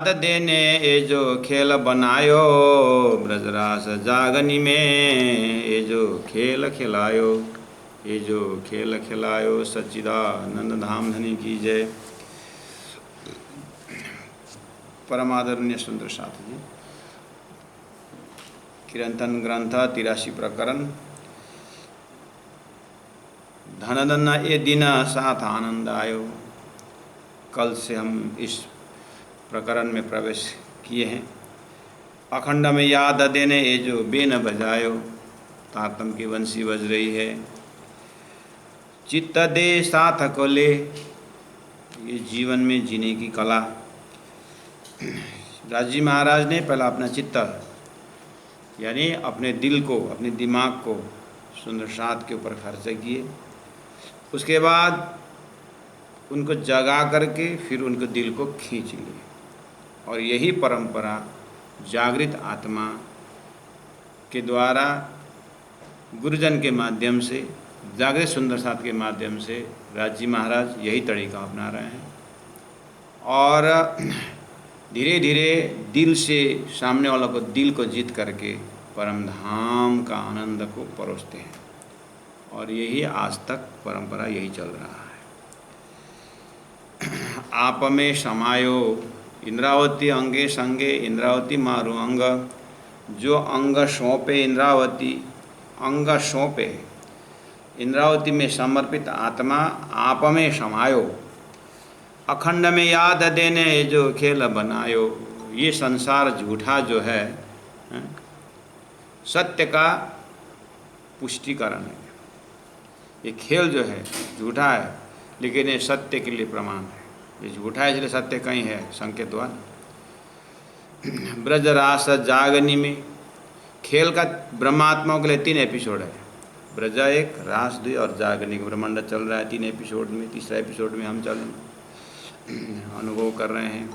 देने ये जो खेल बनायो, ब्रजरास जागनी में ये जो खेल खिलायो, ये जो खेल खिलायो, सच्चिदानंद धाम धनी की जय। परमादरणीय सुंदर साथ जी, कीर्तन ग्रंथ 83 प्रकरण। धन धन ये दिन साथ आनंद आयो। कल से हम इस प्रकरण में प्रवेश किए हैं। अखंड में याद देने ये जो बेन बजायो, तारतम की बंसी बज रही है। चित्त दे साथ को ले, ये जीवन में जीने की कला। राजी महाराज ने पहला अपना चित्त यानी अपने दिल को, अपने दिमाग को सुंदर साथ के ऊपर खर्च किए। उसके बाद उनको जगा करके फिर उनको दिल को खींच लिए। और यही परंपरा जागृत आत्मा के द्वारा गुरुजन के माध्यम से, जागृत सुंदर साथ के माध्यम से राजी महाराज यही तरीका अपना रहे हैं। और धीरे धीरे दिल से सामने वालों को, दिल को जीत करके परम धाम का आनंद को परोसते हैं। और यही आज तक परंपरा यही चल रहा है। आप में समायो इंद्रावती अंगे संगे, इंद्रावती मारू अंग। जो अंग सौंपे इंद्रावती, अंग सौंपे इंद्रावती में समर्पित आत्मा आप में समायो। अखंड में याद देने ये जो खेल बनायो। ये संसार झूठा जो है, सत्य का पुष्टिकरण है। ये खेल जो है झूठा है, लेकिन ये सत्य के लिए प्रमाण है। ये झूठा है इसलिए सत्य कहीं है, संकेत द्वारा। ब्रज रास जागनी में खेल का ब्रह्मात्माओं के लिए 3 एपिसोड है। ब्रजा 1, रास 2 और जागनी का ब्रह्मांड चल रहा है 3 एपिसोड में। तीसरा एपिसोड में हम अनुभव कर रहे हैं।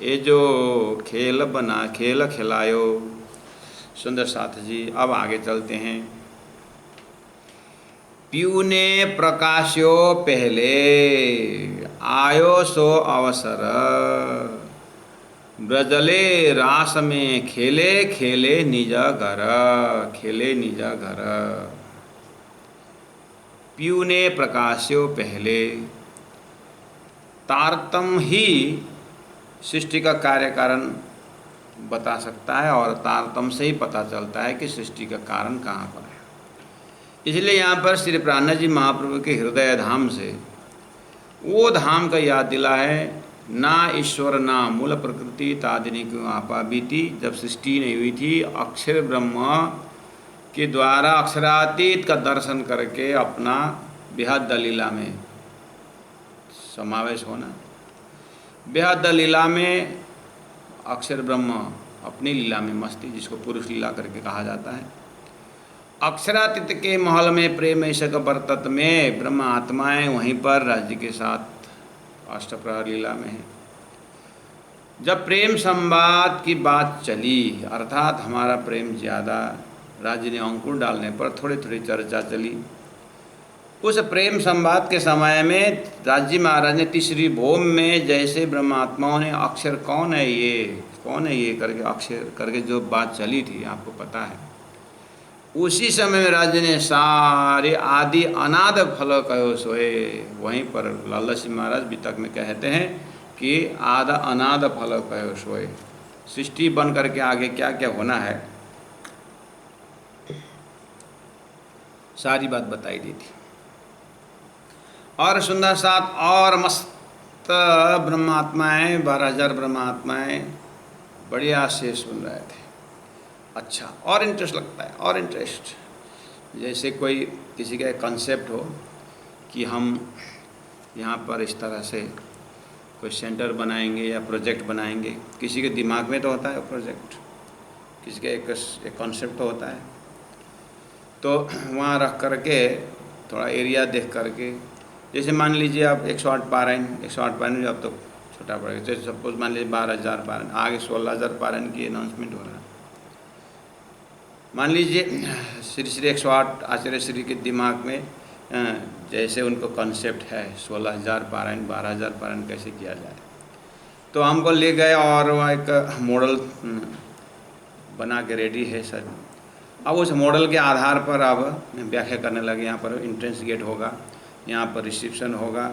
ये जो खेल बना, खेल खिलायो, सुंदर साथ जी। अब आगे चलते हैं। पीयूने प्रकाश्यो पहले, आयो सो अवसर। ब्रजले रास में खेले खेले निज घर, खेले निज घर। पीयूने प्रकाश्यो पहले, तारतम ही सृष्टि का कार्य कारण बता सकता है। और तारतम से ही पता चलता है कि सृष्टि का कारण कहाँ पर है। इसलिए यहाँ पर श्री प्राणनाथ जी महाप्रभु के हृदय धाम से वो धाम का याद दिला है। ना ईश्वर ना मूल प्रकृति तादिनी क्यों आपा बीती। जब सृष्टि नहीं हुई थी, अक्षर ब्रह्म के द्वारा अक्षरातीत का दर्शन करके अपना बेहद लीला में समावेश होना। बेहद लीला में अक्षर ब्रह्म अपनी लीला में मस्ती, जिसको पुरुष लीला करके कहा जाता है। अक्षरातीत के महल में प्रेम ऐशक बरतत में ब्रह्म आत्माएं वहीं पर राज्य के साथ अष्टप्रहर लीला में है। जब प्रेम संवाद की बात चली, अर्थात हमारा प्रेम ज़्यादा, राज्य ने अंकुर डालने पर थोड़ी थोड़ी चर्चा चली। उस प्रेम संवाद के समय में राज्य महाराज ने तीसरी भूम में जैसे ब्रह्मात्माओं ने अक्षर कौन है ये, कौन है ये करके अक्षर करके जो बात चली थी, आपको पता है। उसी समय में राज्य ने सारे आदि अनाद फल कहो सोए। वहीं पर लाला सिंह महाराज वितक में कहते हैं कि आद अनाद फल कहो सोए। सृष्टि बन करके आगे क्या क्या होना है, सारी बात बताई दी थी। और सुंदर साथ और मस्त ब्रह्मात्माएँ, 12,000 ब्रह्मात्माएँ बढ़िया से सुन रहे थे। अच्छा, और इंटरेस्ट लगता है, और इंटरेस्ट। जैसे कोई किसी का एक कंसेप्ट हो कि हम यहाँ पर इस तरह से कोई सेंटर बनाएंगे या प्रोजेक्ट बनाएंगे। किसी के दिमाग में तो होता है प्रोजेक्ट, किसी का एक कंसेप्ट होता है। तो वहाँ रख करके थोड़ा एरिया देख करके, जैसे मान लीजिए आप 108 पारायण, 108 पारायण अब तो छोटा पड़ेगा। जैसे सपोज मान लीजिए 12,000 पारायण, आगे 16,000 पारायण की अनाउंसमेंट हो रहा है। मान लीजिए श्री श्री 108 आचार्य श्री के दिमाग में जैसे उनको कॉन्सेप्ट है 16,000 पारायण, 12,000 पारायण कैसे किया जाए। तो हमको ले गए और वह एक मॉडल बना के रेडी है सर। अब उस मॉडल के आधार पर अब व्याख्या करने लगे। यहाँ पर एंट्रेंस गेट होगा, यहाँ पर रिसेप्शन होगा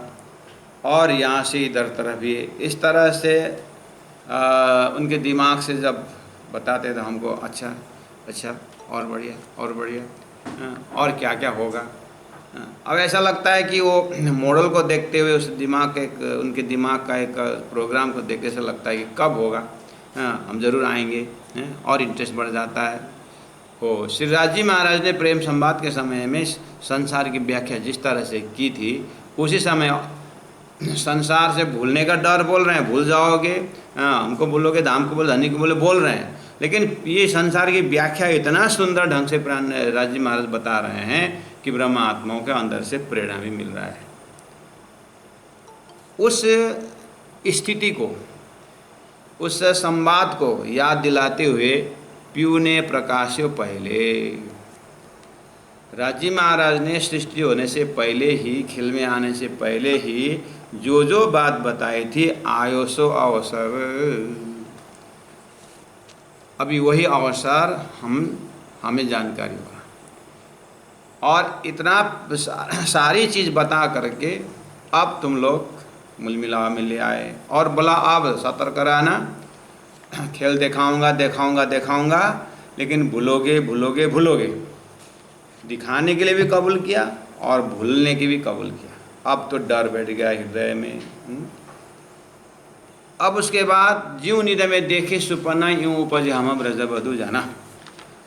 और यहाँ से इधर तरफ भी इस तरह से उनके दिमाग से जब बताते तो हमको अच्छा अच्छा और बढ़िया और बढ़िया और क्या क्या होगा। अब ऐसा लगता है कि वो मॉडल को देखते हुए उस दिमाग के उनके दिमाग का एक प्रोग्राम को देखते से लगता है कि कब होगा, हम ज़रूर आएंगे और इंटरेस्ट बढ़ जाता है। हो श्रीराज जी महाराज ने प्रेम संवाद के समय में संसार की व्याख्या जिस तरह से की थी, उसी समय संसार से भूलने का डर बोल रहे हैं, भूल जाओगे, हमको बोलोगे, धाम को बोले, धनी को बोले, बोल रहे हैं। लेकिन ये संसार की व्याख्या इतना सुंदर ढंग से राज जी महाराज बता रहे हैं कि ब्रह्म आत्माओं के अंदर से प्रेरणा भी मिल रहा है। उस स्थिति को, उस संवाद को याद दिलाते हुए पीयू ने प्रकाश्यो पहले, राजी महाराज ने सृष्टि होने से पहले ही, खिल में आने से पहले ही जो जो बात बताई थी, आयोसो अवसर, अभी वही अवसर हमें जानकारी हुआ और इतना सारी चीज़ बता करके अब तुम लोग मिलमिलावा में ले आए और बोला अब सतर्क रहना, खेल दिखाऊंगा दिखाऊंगा दिखाऊंगा, लेकिन भूलोगे भूलोगे भूलोगे। दिखाने के लिए भी कबूल किया और भूलने की भी कबूल किया। अब तो डर बैठ गया हृदय में। अब उसके बाद जीव निद में देखे सुपना यूँ उपज हम ब्रजबधु जाना।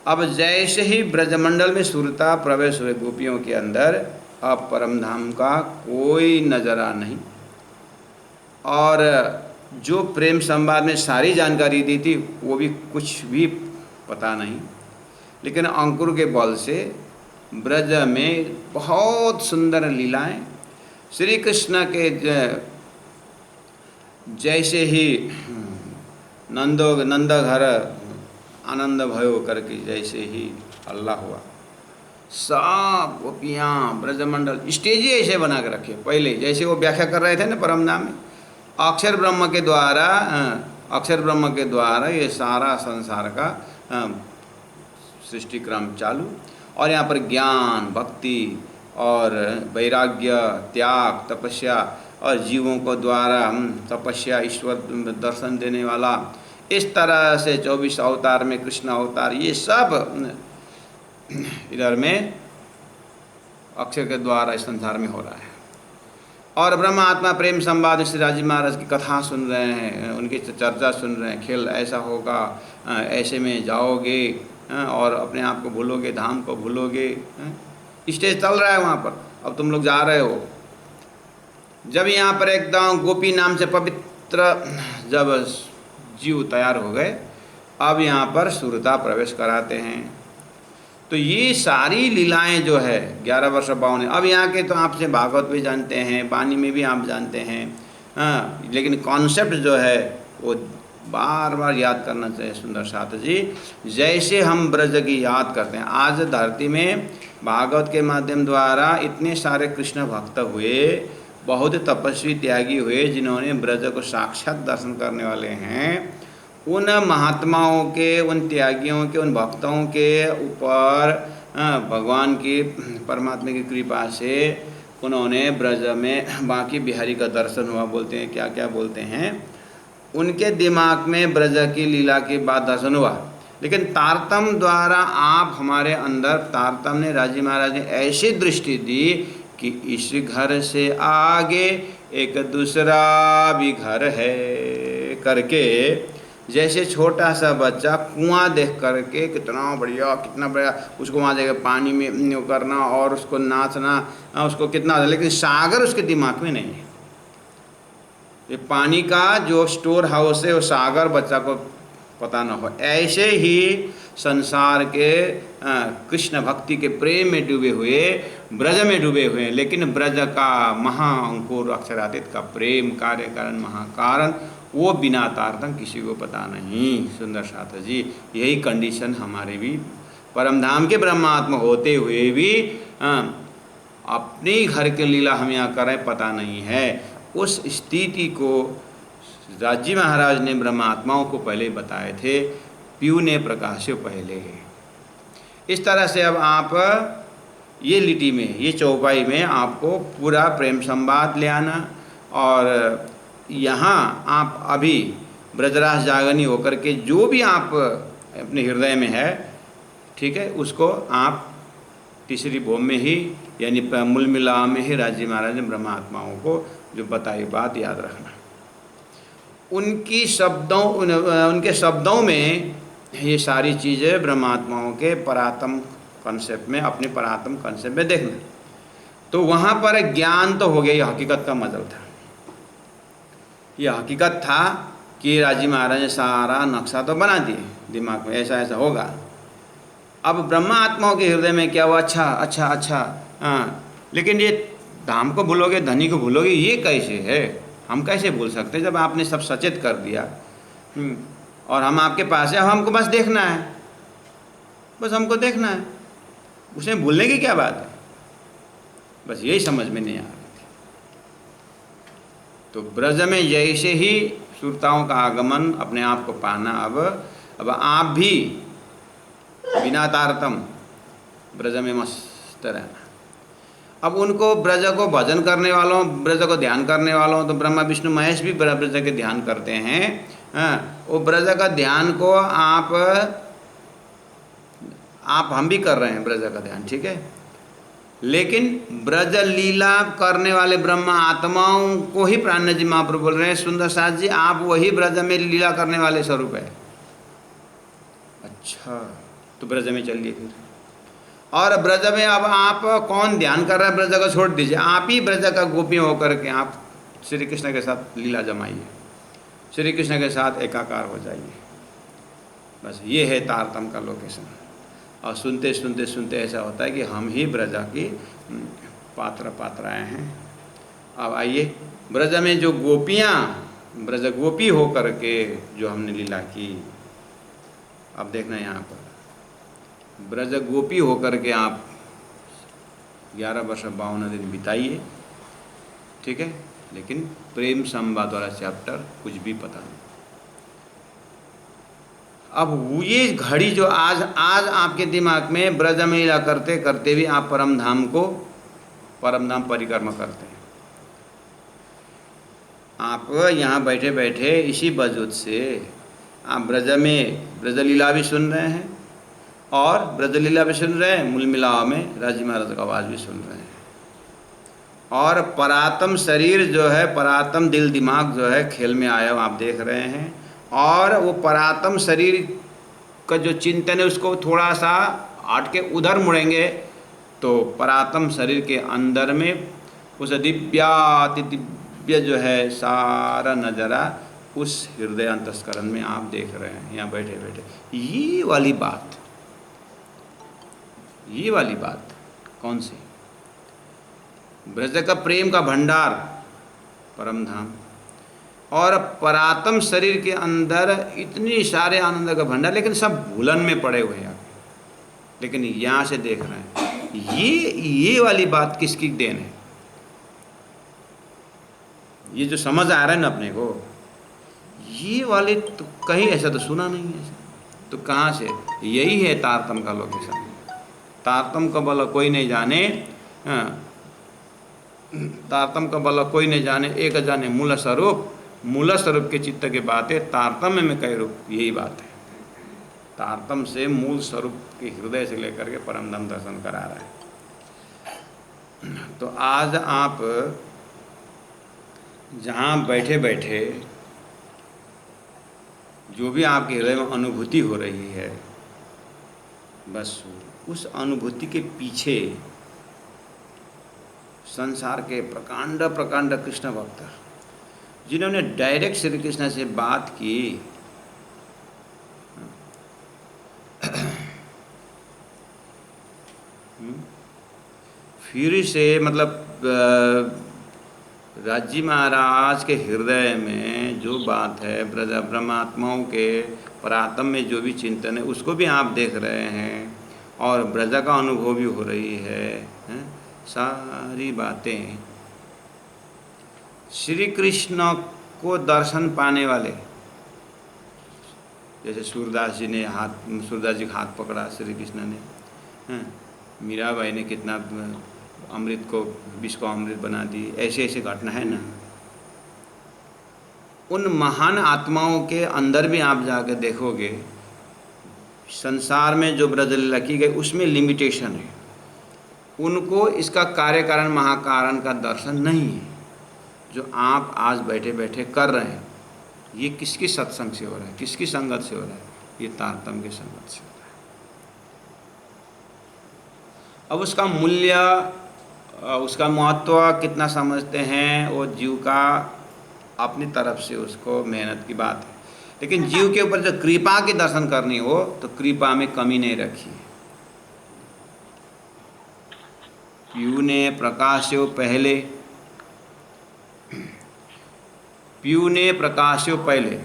अब जैसे ही ब्रजमंडल में सुरता प्रवेश हुए गोपियों के अंदर, अब परम धाम का कोई नजरा नहीं और जो प्रेम संवाद में सारी जानकारी दी थी वो भी कुछ भी पता नहीं। लेकिन अंकुर के बल से ब्रज में बहुत सुंदर लीलाएं, श्री कृष्ण के जैसे ही नंद घर आनंद भयो करके जैसे ही अल्लाह हुआ, सब गोपियाँ ब्रजमंडल स्टेज ही ऐसे बना के रखे। पहले जैसे वो व्याख्या कर रहे थे ना परम धाम में, अक्षर ब्रह्म के द्वारा ये सारा संसार का सृष्टि क्रम चालू और यहाँ पर ज्ञान, भक्ति और वैराग्य, त्याग, तपस्या और जीवों को द्वारा तपस्या, ईश्वर दर्शन देने वाला, इस तरह से 24 अवतार में कृष्ण अवतार, ये सब इधर में अक्षर के द्वारा इस संसार में हो रहा है। और ब्रह्म आत्मा प्रेम संवाद श्री राजी महाराज की कथा सुन रहे हैं, उनकी चर्चा सुन रहे हैं। खेल ऐसा होगा, ऐसे में जाओगे और अपने आप को भूलोगे, धाम को भूलोगे। स्टेज चल रहा है वहाँ पर, अब तुम लोग जा रहे हो। जब यहाँ पर एकदम गोपी नाम से पवित्र जब जीव तैयार हो गए, अब यहाँ पर सुरता प्रवेश कराते हैं। तो ये सारी लीलाएं जो है 11 वर्ष 52, अब यहाँ के तो आपसे भागवत भी जानते हैं, वाणी में भी आप जानते हैं, लेकिन कॉन्सेप्ट जो है वो बार बार याद करना चाहिए। सुंदर साथ जी, जैसे हम ब्रज की याद करते हैं, आज धरती में भागवत के माध्यम द्वारा इतने सारे कृष्ण भक्त हुए, बहुत तपस्वी त्यागी हुए, जिन्होंने ब्रज को साक्षात दर्शन करने वाले हैं। उन महात्माओं के, उन त्यागियों के, उन भक्तों के ऊपर भगवान की, परमात्मा की कृपा से उन्होंने ब्रज में बांकी बिहारी का दर्शन हुआ, बोलते हैं क्या क्या बोलते हैं, उनके दिमाग में ब्रज की लीला की बात दर्शन हुआ। लेकिन तारतम द्वारा आप हमारे अंदर, तारतम ने, राजी महाराज ने ऐसी दृष्टि दी कि इस घर से आगे एक दूसरा भी घर है करके, जैसे छोटा सा बच्चा कुआं देख करके कितना बढ़िया उसको वहाँ जगह पानी में करना और उसको नाचना, उसको कितना, लेकिन सागर उसके दिमाग में नहीं है। ये पानी का जो स्टोर हाउस है वो सागर बच्चा को पता न हो। ऐसे ही संसार के कृष्ण भक्ति के प्रेम में डूबे हुए, ब्रज में डूबे हुए, लेकिन ब्रज का महाअंकुर अक्षरातीत का प्रेम, कार्य कारण महाकारण, वो बिना तारतम किसी को पता नहीं। सुंदर साथ जी, यही कंडीशन हमारे भी परमधाम के ब्रह्मात्मा होते हुए भी अपनी घर के लीला हम यहाँ करें पता नहीं है। उस स्थिति को राजी महाराज ने ब्रह्मात्माओं को पहले बताए थे, पीयू ने प्रकाश्य पहले। इस तरह से अब आप ये लिटी में, ये चौपाई में आपको पूरा प्रेम संवाद ले आना, और यहाँ आप अभी ब्रजरास जागनी होकर के जो भी आप अपने हृदय में है, ठीक है, उसको आप तीसरी भूम में ही यानी मूल मिला में ही राजी महाराज ने ब्रह्मात्माओं को जो बताई बात याद रखना। उनके शब्दों में ये सारी चीज़ें ब्रह्मात्माओं के परात्म कॉन्सेप्ट में, अपने परात्म कॉन्सेप्ट में देखना। तो वहाँ पर ज्ञान तो हो गया, ये हकीकत का मजल था, ये हकीकत था कि राजी महाराज ने सारा नक्शा तो बना दिए दिमाग में, ऐसा ऐसा होगा। अब ब्रह्मा आत्माओं के हृदय में क्या हुआ, अच्छा अच्छा अच्छा, हाँ, लेकिन ये धाम को भूलोगे, धनी को भूलोगे, ये कैसे है, हम कैसे भूल सकते जब आपने सब सचेत कर दिया। और हम आपके पास है, हमको बस देखना है, बस हमको देखना है, उसमें भूलने की क्या बात है, बस यही समझ में नहीं आ रही थी। तो ब्रज में जैसे ही सुरताओं का आगमन, अपने आप को पाना, अब आप भी बिना तारतम ब्रज में मस्त रहना। अब उनको ब्रज को भजन करने वालों, ब्रज को ध्यान करने वालों, तो ब्रह्मा विष्णु महेश भी ब्रज के ध्यान करते हैं। हाँ, वो ब्रज का ध्यान को आप हम भी कर रहे हैं ब्रज का ध्यान, ठीक है, लेकिन ब्रज लीला करने वाले ब्रह्मा आत्माओं को ही प्राण जी महाप्रभु बोल रहे हैं, सुंदर साथ जी आप वही ब्रज में लीला करने वाले स्वरूप है। अच्छा, तो ब्रज में चलिए फिर। और ब्रज में अब आप कौन ध्यान कर रहा है, ब्रज को छोड़ दीजिए, आप ही ब्रज का गोपी होकर के आप श्री कृष्ण के साथ लीला जमाइए, श्री कृष्ण के साथ एकाकार हो जाइए। बस ये है तारतम का लोकेशन। और सुनते सुनते सुनते ऐसा होता है कि हम ही ब्रजा की पात्राएँ हैं। अब आइए, ब्रज में जो गोपियाँ, ब्रज गोपी होकर के जो हमने लीला की, अब देखना यहाँ पर ब्रज गोपी होकर के आप 11 वर्ष 52 दिन बिताइए, ठीक है, लेकिन प्रेम संवाद वाला चैप्टर कुछ भी पता नहीं। अब ये घड़ी जो आज आपके दिमाग में ब्रज में लीला करते करते भी आप परम धाम परिक्रमा करते हैं। आप यहाँ बैठे बैठे इसी वजूद से आप ब्रज लीला भी सुन रहे हैं, और ब्रज लीला भी सुन रहे हैं, मूल मिलाव में राजी महाराज का आवाज़ भी सुन रहे हैं, और परात्म शरीर जो है, परात्म दिल दिमाग जो है खेल में आया आप देख रहे हैं। और वो परात्म शरीर का जो चिंतन है उसको थोड़ा सा हट के उधर मुड़ेंगे तो परात्म शरीर के अंदर में उस दिव्याति दिव्य जो है सारा नज़ारा उस हृदय अंतस्करण में आप देख रहे हैं यहाँ बैठे बैठे। ये वाली बात कौन सी? ब्रज का प्रेम का भंडार परम धाम, और परात्म शरीर के अंदर इतनी सारे आनंद का भंडार, लेकिन सब भूलन में पड़े हुए हैं। लेकिन यहाँ से देख रहे हैं ये वाली बात किसकी देन है? ये जो समझ आ रहा है ना अपने को, ये वाले तो कहीं ऐसा तो सुना नहीं है। तो कहाँ से? यही है तारतम का लोकेशन। तारतम का बल कोई नहीं जाने, तारतम का बल कोई नहीं जाने, एक जाने मूल स्वरूप। मूल स्वरूप के चित्त की बात है, तारतम्य में कई रूप, यही बात है। तारतम से मूल स्वरूप के हृदय से लेकर के परम धाम दर्शन करा रहा है। तो आज आप जहाँ बैठे बैठे जो भी आपके हृदय में अनुभूति हो रही है, बस उस अनुभूति के पीछे संसार के प्रकांड प्रकांड कृष्ण भक्त जिन्होंने डायरेक्ट श्री कृष्ण से बात की, फिर से मतलब राजी महाराज के हृदय में जो बात है, ब्रह्मात्माओं के परात्म में जो भी चिंतन है उसको भी आप देख रहे हैं, और ब्रज का अनुभव भी हो रही है। सारी बातें श्री कृष्ण को दर्शन पाने वाले, जैसे सूरदास जी ने सूरदास जी का हाथ पकड़ा श्री कृष्ण ने, हैं, मीराबाई ने कितना अमृत को, विष को अमृत बना दी, ऐसे ऐसे घटना है ना। उन महान आत्माओं के अंदर भी आप जाकर देखोगे, संसार में जो ब्रजलीला की गई उसमें लिमिटेशन है। उनको इसका कार्य कारण महाकारण का दर्शन नहीं है। जो आप आज बैठे बैठे कर रहे हैं, ये किसकी सत्संग से हो रहा है, किसकी संगत से हो रहा है? ये तारतम्य की संगत से हो रहा है। अब उसका मूल्य, उसका महत्व कितना समझते हैं, वो जीव का अपनी तरफ से उसको मेहनत की बात है। लेकिन जीव के ऊपर जब कृपा की दर्शन करनी हो तो कृपा में कमी नहीं रखी। पीयूने प्रकाश्यो पहले, पीयूने प्रकाश्यो पहले,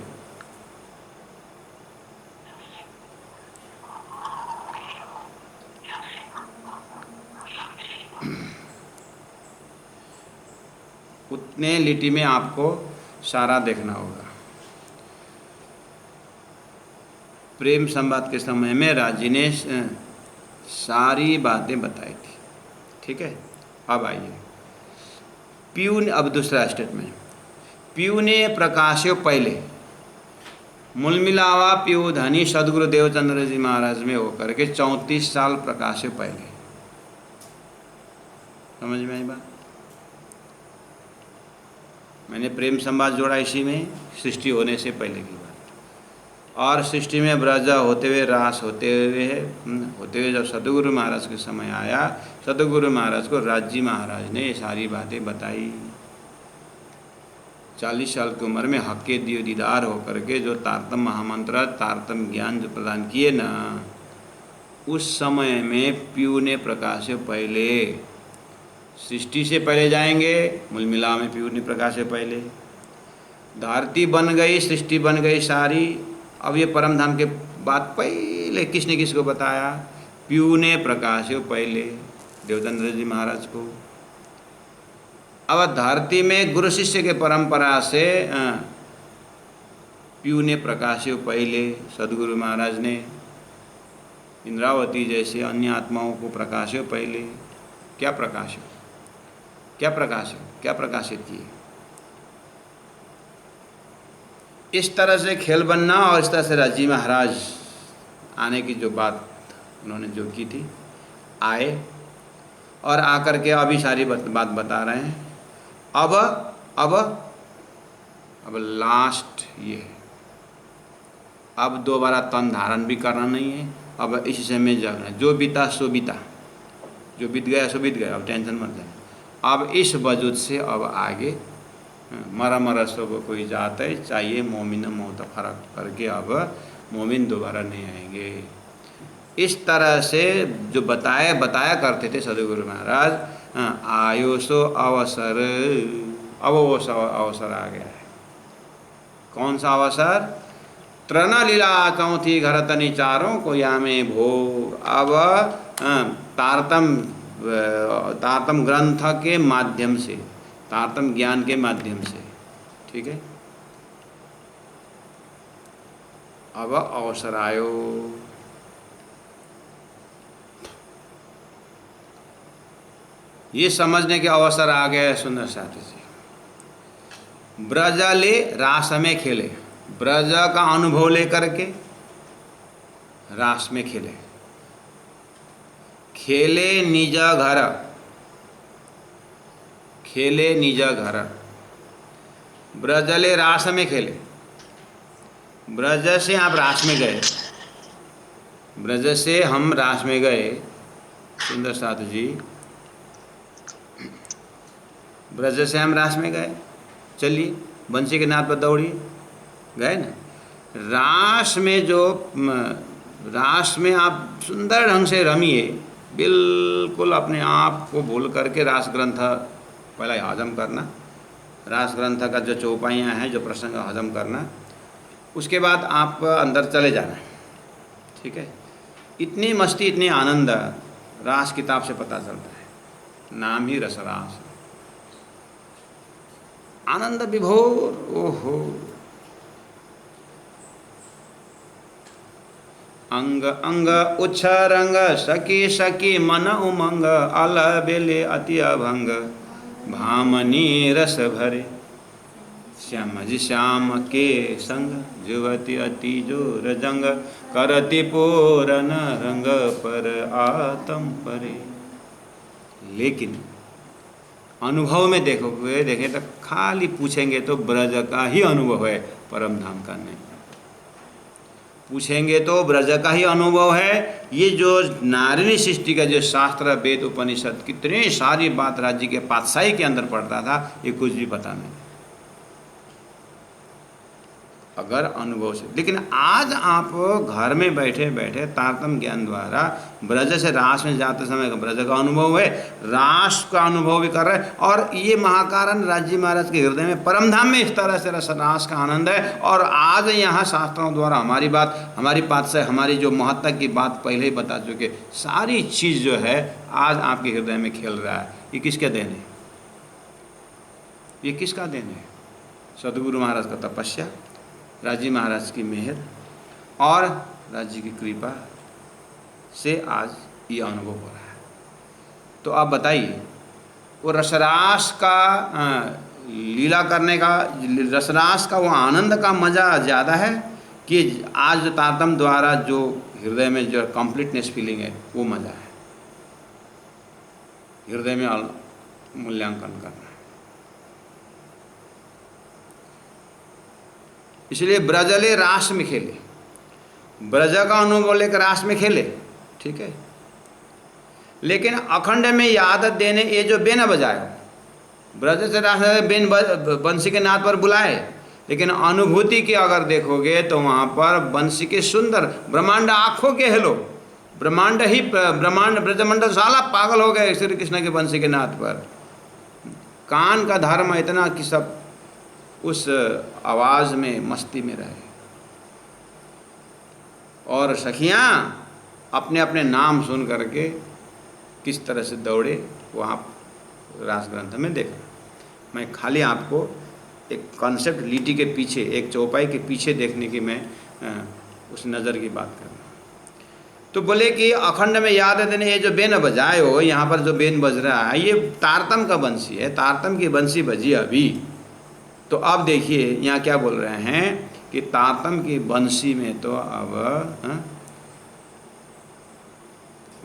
उतने लिटी में आपको सारा देखना होगा। प्रेम संवाद के समय में राजी ने सारी बातें बताई थी, ठीक है। अब आइए पीयू ने, अब दूसरा स्टेटमेंट, पीयू ने प्रकाश्यो पहले, मूल मिलावा पीयू धनी सदगुरु देवचंद्र जी महाराज में होकर के 34 साल प्रकाश्यो पहले। समझ में आई बात? मैंने प्रेम संवाद जोड़ा इसी में, सृष्टि होने से पहले की बात। और सृष्टि में ब्रज होते हुए, रास होते हुए जब सदगुरु महाराज के समय आया, सदगुरु महाराज को राजी महाराज ने ये सारी बातें बताई। 40 साल की उम्र में हक़ दियो दीदार होकर के जो तारतम महामंत्र, तारतम ज्ञान जो प्रदान किए ना, उस समय में पीयू ने प्रकाश से पहले, सृष्टि से पहले जाएंगे, मूल मिला में पीयू ने प्रकाश से पहले, धरती बन गई, सृष्टि बन गई सारी। अब ये परम धाम के बात पहले किसने किसको बताया? पीयू ने प्रकाश से पहले देवचंद्र जी महाराज को। अब धरती में गुरु शिष्य के परंपरा से पीयू ने प्रकाश से पहले सदगुरु महाराज ने इंद्रावती जैसे अन्य आत्माओं को प्रकाश से पहले क्या प्रकाश, क्या प्रकाश, क्या प्रकाशित किए। इस तरह से खेल बनना और इस तरह से राजी महाराज आने की जो बात उन्होंने जो की थी, आए और आकर के अभी सारी बात बता रहे हैं। अब लास्ट ये है, अब दोबारा तन धारण भी करना नहीं है। अब इसी समय जगना, जो बीता सो बीता, जो बीत गया सो बीत गया, अब टेंशन मत लें। अब इस वजूद से अब आगे मरा सब कोई जाता है, चाहिए मोमिन मौत फर्क करके अब मोमिन दोबारा नहीं आएंगे। इस तरह से जो बताया करते थे सदगुरु महाराज, आयो सो अवसर, अब वो अवसर आ गया है। कौन सा अवसर? तृण लीला चौथी घर तनि चारों को यामे भोग। अब तारतम ग्रंथ के माध्यम से, तारतम ज्ञान के माध्यम से, ठीक है। अब अवसर आयो। ये समझने के अवसर आ गए। सुंदर साथी जी, ब्रज ले रास में खेले, ब्रज का अनुभव लेकर के रास में खेले, खेले निज घर, खेले निज घर। ब्रज ले रास में खेले, ब्रज से आप रास में गए, ब्रज से हम रास में गए। सुंदर साधु जी, ब्रज से हम रास में गए, चलिए बंसी के नाद पर दौड़िए, गए ना। रास में जो रास में आप सुंदर ढंग से रमिए, बिल्कुल अपने आप को भूल करके रास ग्रंथ पहले हजम करना, रास ग्रंथ का जो चौपाइयाँ हैं, जो प्रसंग हजम करना, उसके बाद आप अंदर चले जाना, ठीक है। इतनी मस्ती, इतनी आनंद रास किताब से पता चलता है, नाम ही रसरास। आनंद विभोर। ओहो, अंग अंग उच्छरंग सखी सखी मन उमंग अल बेले अति अभंग भामनी रस भरे श्याम जी श्याम के संग युवती अति जोर जंग करती पूरन रंग पर आतम परे। लेकिन अनुभव में देखोगे, देखें तो खाली पूछेंगे तो ब्रज का ही अनुभव है, परम धाम का नहीं। पूछेंगे तो ब्रज का ही अनुभव है। ये जो नारिणी सृष्टि का जो शास्त्र वेद उपनिषद कितने सारी बात राज्य के पातशाही के अंदर पढ़ता था, ये कुछ भी पता नहीं अगर अनुभव से। लेकिन आज आप घर में बैठे बैठे तारतम्य ज्ञान द्वारा ब्रज से रास में जाते समय ब्रज का अनुभव है, रास का अनुभव भी कर रहे हैं। और ये महाकारण राज्य महाराज के हृदय में परमधाम में इस तरह से रास का आनंद है। और आज यहाँ शास्त्रों द्वारा हमारी बात, हमारी पातशाही, हमारी जो महत्ता की बात पहले ही बता चुके, सारी चीज़ जो है आज आपके हृदय में खेल रहा है। ये किसके देन है? ये किसका देन है? सदगुरु महाराज का तपस्या, राजी महाराज की मेहर और राज्य की कृपा से आज ये अनुभव हो रहा है। तो आप बताइए, वो रसरास का लीला करने का, रसरास का वो आनंद का मज़ा ज़्यादा है कि आज जो तारतम्य द्वारा जो हृदय में जो कंप्लीटनेस फीलिंग है वो मज़ा है? हृदय में मूल्यांकन करना। इसलिए ब्रजले रास में खेले, ब्रज का अनुभव लेकर रास में खेले, ठीक है। लेकिन अखंड में याद देने ये जो बेन बजाए, ब्रज से रास बेन बंसी के नाद पर बुलाए, लेकिन अनुभूति की अगर देखोगे तो वहाँ पर बंसी के सुंदर ब्रह्मांड आँखों के हेलो, ब्रह्मांड ही ब्रह्मांड ब्रजमंडल साला पागल हो गए श्री कृष्ण के बंसी के नाद पर। कान का धर्म इतना कि सब उस आवाज़ में मस्ती में रहे। और सखियाँ अपने अपने नाम सुन करके किस तरह से दौड़े वो आप रास ग्रंथ में देखें। मैं खाली आपको एक कॉन्सेप्ट लीटी के पीछे, एक चौपाई के पीछे देखने की मैं उस नज़र की बात कर रहा हूँ। तो बोले कि अखंड में याद है देने, ये जो बेन बजाए हो, यहाँ पर जो बेन बज रहा है ये तारतम का बंसी है, तारतम की बंसी बजी अभी। तो अब देखिए यहाँ क्या बोल रहे हैं कि तारतम की बंसी में तो अब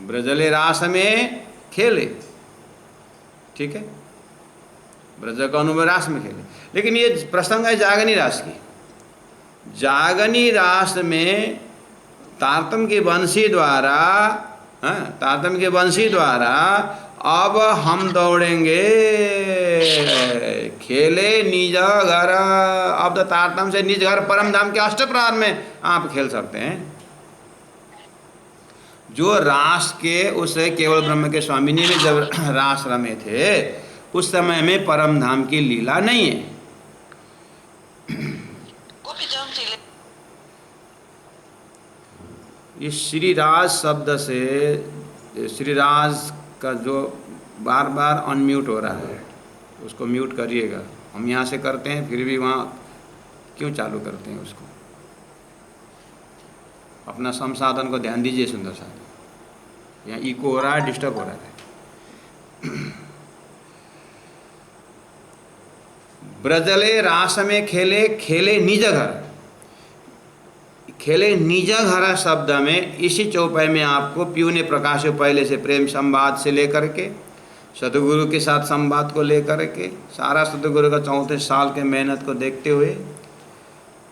ब्रजले रास में खेले, ठीक है, ब्रज का अनुभव रास में खेले। लेकिन ये प्रसंग है जागनी रास की। जागनी रास में तारतम की बंसी द्वारा, तारतम की बंसी द्वारा अब हम दौड़ेंगे खेले निज घर। अब तो तारतम से निज घर परम धाम के अष्टप्रहर में आप खेल सकते हैं। जो रास के उस केवल ब्रह्म के स्वामिनी में जब रास रमे थे उस समय में परम धाम की लीला नहीं है। ये श्रीराज शब्द से, श्रीराज का जो बार बार अनम्यूट हो रहा है उसको म्यूट करिएगा। हम यहाँ से करते हैं फिर भी वहाँ क्यों चालू करते हैं उसको? अपना संसाधन को ध्यान दीजिए सुंदर साहब। यहाँ इको हो रहा है, डिस्टर्ब हो रहा है। ब्रजले रास में खेले, खेले निज घर। खेले निज घर शब्द में इसी चौपाई में आपको पीयू ने प्रकाश पहले से प्रेम संवाद से लेकर के सतगुरु के साथ संवाद को लेकर के सारा सतगुरु का 34 साल के मेहनत को देखते हुए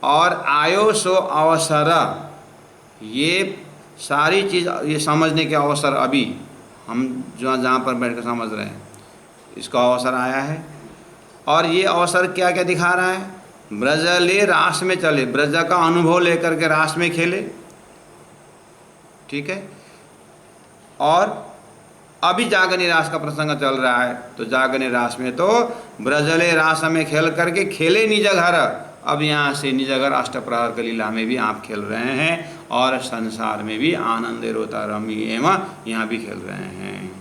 और आयो सो अवसर, ये सारी चीज़ ये समझने के अवसर अभी हम जो जहाँ पर बैठ कर समझ रहे हैं इसका अवसर आया है। और ये अवसर क्या क्या दिखा रहा है? ब्रजले रास में चले, ब्रज का अनुभव लेकर के रास में खेले, ठीक है। और अभी जागनी रास का प्रसंग चल रहा है तो जागनी रास में तो ब्रजले रास में खेल करके खेले निज घर। अब यहाँ से निज घर अष्टप्रहर की लीला में भी आप खेल रहे हैं और संसार में भी आनंद रोता रमी एवं यहाँ भी खेल रहे हैं।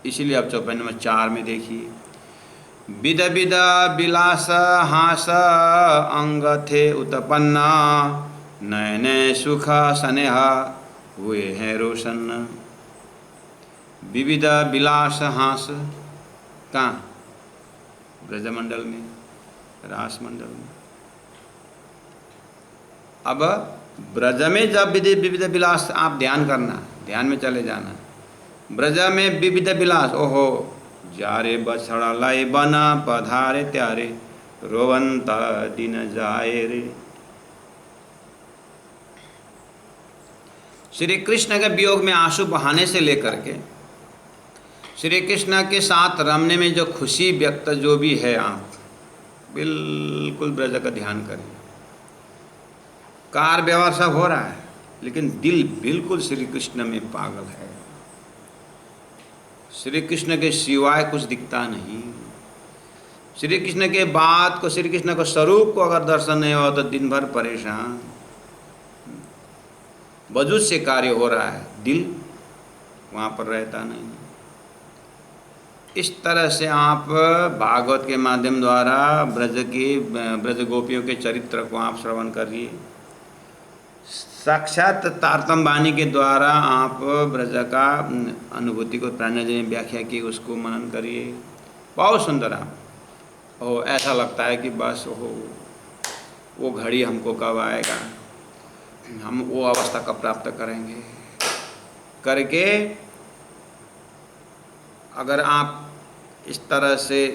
इसीलिए अब चौपाई नंबर 4 में देखिए, विध विध विलास हास अंग थे उत्पन्ना, नए नए सुख स्नेह हुए हैं रोशन। विविध विलास हास कहाँ? ब्रजमंडल में, रास मंडल में। अब ब्रज में जब विविध विलास, आप ध्यान करना, ध्यान में चले जाना। ब्रज में विविध विलास, ओहो, जारे बछड़ा लाई बना पधारे त्यारे, रोवंता दिन जाए रे। श्री कृष्ण के वियोग में आंसू बहाने से लेकर के श्री कृष्ण के साथ रमने में जो खुशी व्यक्त जो भी है, आप बिल्कुल ब्रज का ध्यान करें। कार व्यवहार सब हो रहा है, लेकिन दिल बिल्कुल श्री कृष्ण में पागल है। श्री कृष्ण के सिवाय कुछ दिखता नहीं। श्री कृष्ण के बात को, श्री कृष्ण को स्वरूप को अगर दर्शन नहीं हो तो दिन भर परेशान, वजूद से कार्य हो रहा है, दिल वहाँ पर रहता नहीं। इस तरह से आप भागवत के माध्यम द्वारा ब्रज गोपियों के चरित्र को आप श्रवण करिए। साक्षात तारतम्य वाणी के द्वारा आप ब्रज का अनुभूति को प्राणजी ने व्याख्या की, उसको मनन करिए। बहुत सुंदर आप ओ, ऐसा लगता है कि बस वो घड़ी हमको कब आएगा, हम वो अवस्था कब प्राप्त करेंगे करके। अगर आप इस तरह से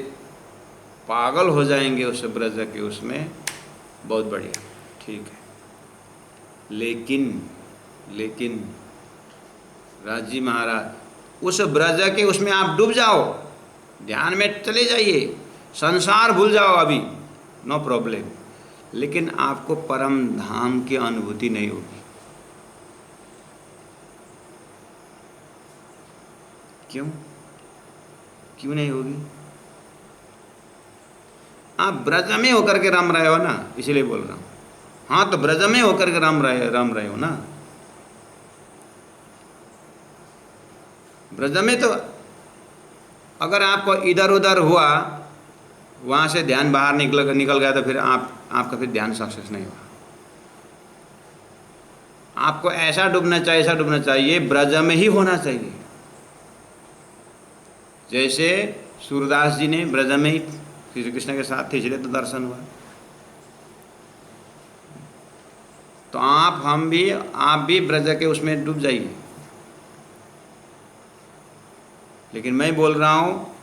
पागल हो जाएंगे उस ब्रज के, उसमें बहुत बढ़िया, ठीक है। लेकिन राजी महाराज, उस ब्रज के उसमें आप डूब जाओ, ध्यान में चले जाइए, संसार भूल जाओ अभी, नो प्रॉब्लम, लेकिन आपको परम धाम की अनुभूति नहीं होगी। क्यों नहीं होगी? आप ब्रज में होकर के रम रहे हो ना, इसलिए बोल रहा हूं। हाँ, तो ब्रज में होकर के रम रहे हो ना। ब्रज में तो अगर आपको इधर उधर हुआ, वहां से ध्यान बाहर निकल गया, तो फिर आपका फिर ध्यान सक्सेस नहीं हुआ। आपको ऐसा डूबना चाहिए, ब्रज में ही होना चाहिए। जैसे सूरदास जी ने ब्रज में ही श्री कृष्ण के साथ थे, इसलिए तो दर्शन हुआ। तो आप भी ब्रज के उसमें डूब जाइए। लेकिन मैं बोल रहा हूँ,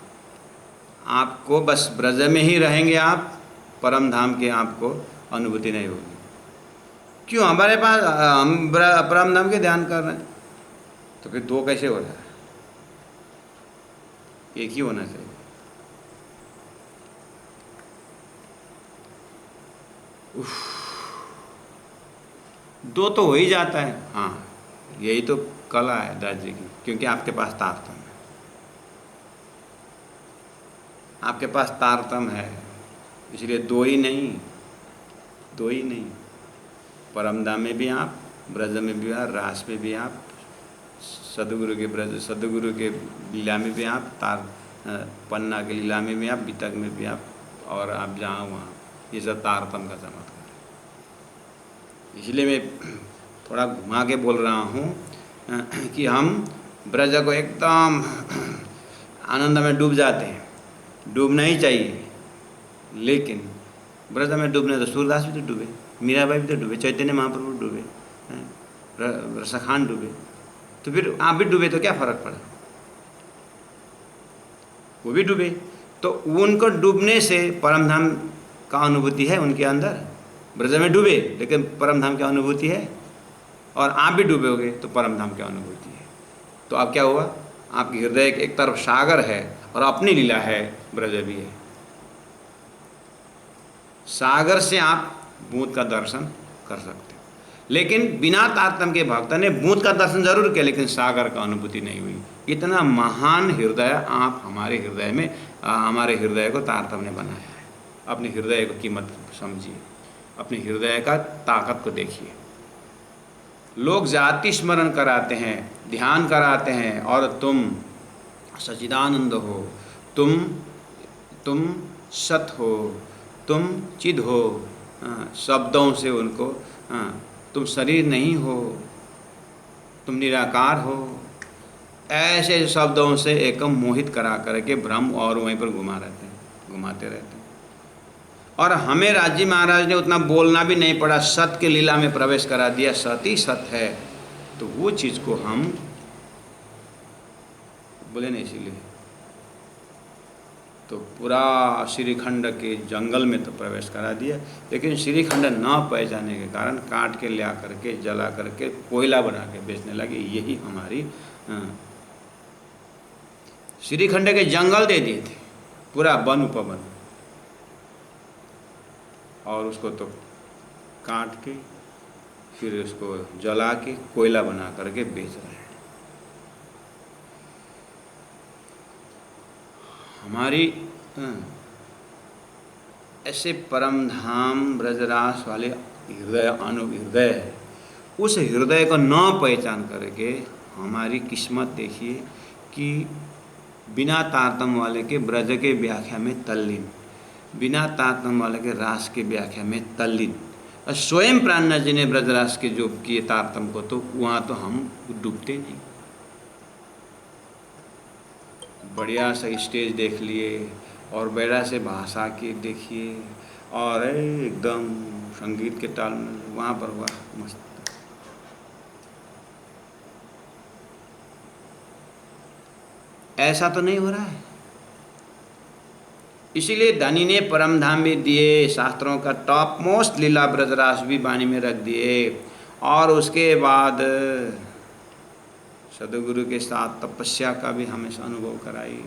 आपको बस ब्रज में ही रहेंगे आप, परम धाम की आपको अनुभूति नहीं होगी। क्यों? हमारे पास हम परम धाम के ध्यान कर रहे हैं, तो फिर दो कैसे हो रहा है? एक ही होना चाहिए। दो तो हो ही जाता है। हाँ, यही तो कला है दास जी की, क्योंकि आपके पास तारतम्य है, आपके पास तारतम्य है, इसलिए दो ही नहीं, परम धाम में भी आप, ब्रज में भी आप, रास में भी आप, सदगुरु के लीला में भी आप, पन्ना के लीला में भी आप, वितक में भी आप, और आप जहाँ वहाँ, ये सब तारतम्य का चमत्कार है। इसलिए मैं थोड़ा घुमा के बोल रहा हूँ कि हम ब्रज को एकदम आनंद में डूब जाते हैं। डूबना ही चाहिए, लेकिन ब्रज में डूबने तो सूरदास भी तो डूबे, मीराबाई भी तो डूबे, चैतन्य महाप्रभु डूबे, रसखान डूबे, तो फिर आप भी डूबे तो क्या फर्क पड़ा? वो भी डूबे, तो उनको डूबने से परम धाम का अनुभूति है उनके अंदर। ब्रज में डूबे लेकिन परम धाम की अनुभूति है, और आप भी डूबोगे तो परम धाम की अनुभूति है। तो अब क्या हुआ? आपके हृदय के एक तरफ सागर है और अपनी लीला है, ब्रज भी है। सागर से आप बूंद का दर्शन कर सकते हो, लेकिन बिना तारतम्य के भक्त ने बूंद का दर्शन जरूर किया, लेकिन सागर का अनुभूति नहीं हुई। इतना महान हृदय आप हमारे हृदय में, हमारे हृदय को तारतम्य ने बनाया है। अपने हृदय को कीमत समझिए, अपने हृदय का ताकत को देखिए। लोग जाति स्मरण कराते हैं, ध्यान कराते हैं, और तुम सच्चिदानंद हो, तुम सत हो, तुम चिद हो, शब्दों से उनको, तुम शरीर नहीं हो, तुम निराकार हो, ऐसे शब्दों से एकदम मोहित करा करके भ्रम और वहीं पर घुमाते रहते हैं। और हमें राजी महाराज ने उतना बोलना भी नहीं पड़ा, सत के लीला में प्रवेश करा दिया, सत ही सत है। तो वो चीज़ को हम बोले नहीं, इसीलिए तो पूरा श्रीखंड के जंगल में तो प्रवेश करा दिया, लेकिन श्रीखंड न पहचाने के कारण काट के ले करके जला करके कोयला बना के बेचने लगे। यही हमारी श्रीखंड के जंगल दे दिए थे, पूरा वन उपवन, और उसको तो काट के फिर उसको जला के कोयला बना करके बेच रहे हैं। हमारी ऐसे परम धाम ब्रजरास वाले हृदय अनुहृदय है, उस हृदय को न पहचान करके हमारी किस्मत देखिए कि बिना तारतम वाले के ब्रज के व्याख्या में तल्लीन, बिना तारतम वाले के रास के व्याख्या में तल्लीन। और स्वयं प्राणनाथ जी ने ब्रजरास के जो किए तारतम को, तो वहाँ तो हम डूबते नहीं। बढ़िया सा स्टेज देख लिए और बढ़िया से भाषा के देखिए और एकदम संगीत के ताल में वहाँ पर हुआ मस्त। ऐसा तो नहीं हो रहा है। इसीलिए धनी ने परम धाम भी दिए, शास्त्रों का टॉप मोस्ट लीला ब्रजरास भी वाणी में रख दिए, और उसके बाद सदगुरु के साथ तपस्या का भी हमें अनुभव कराई,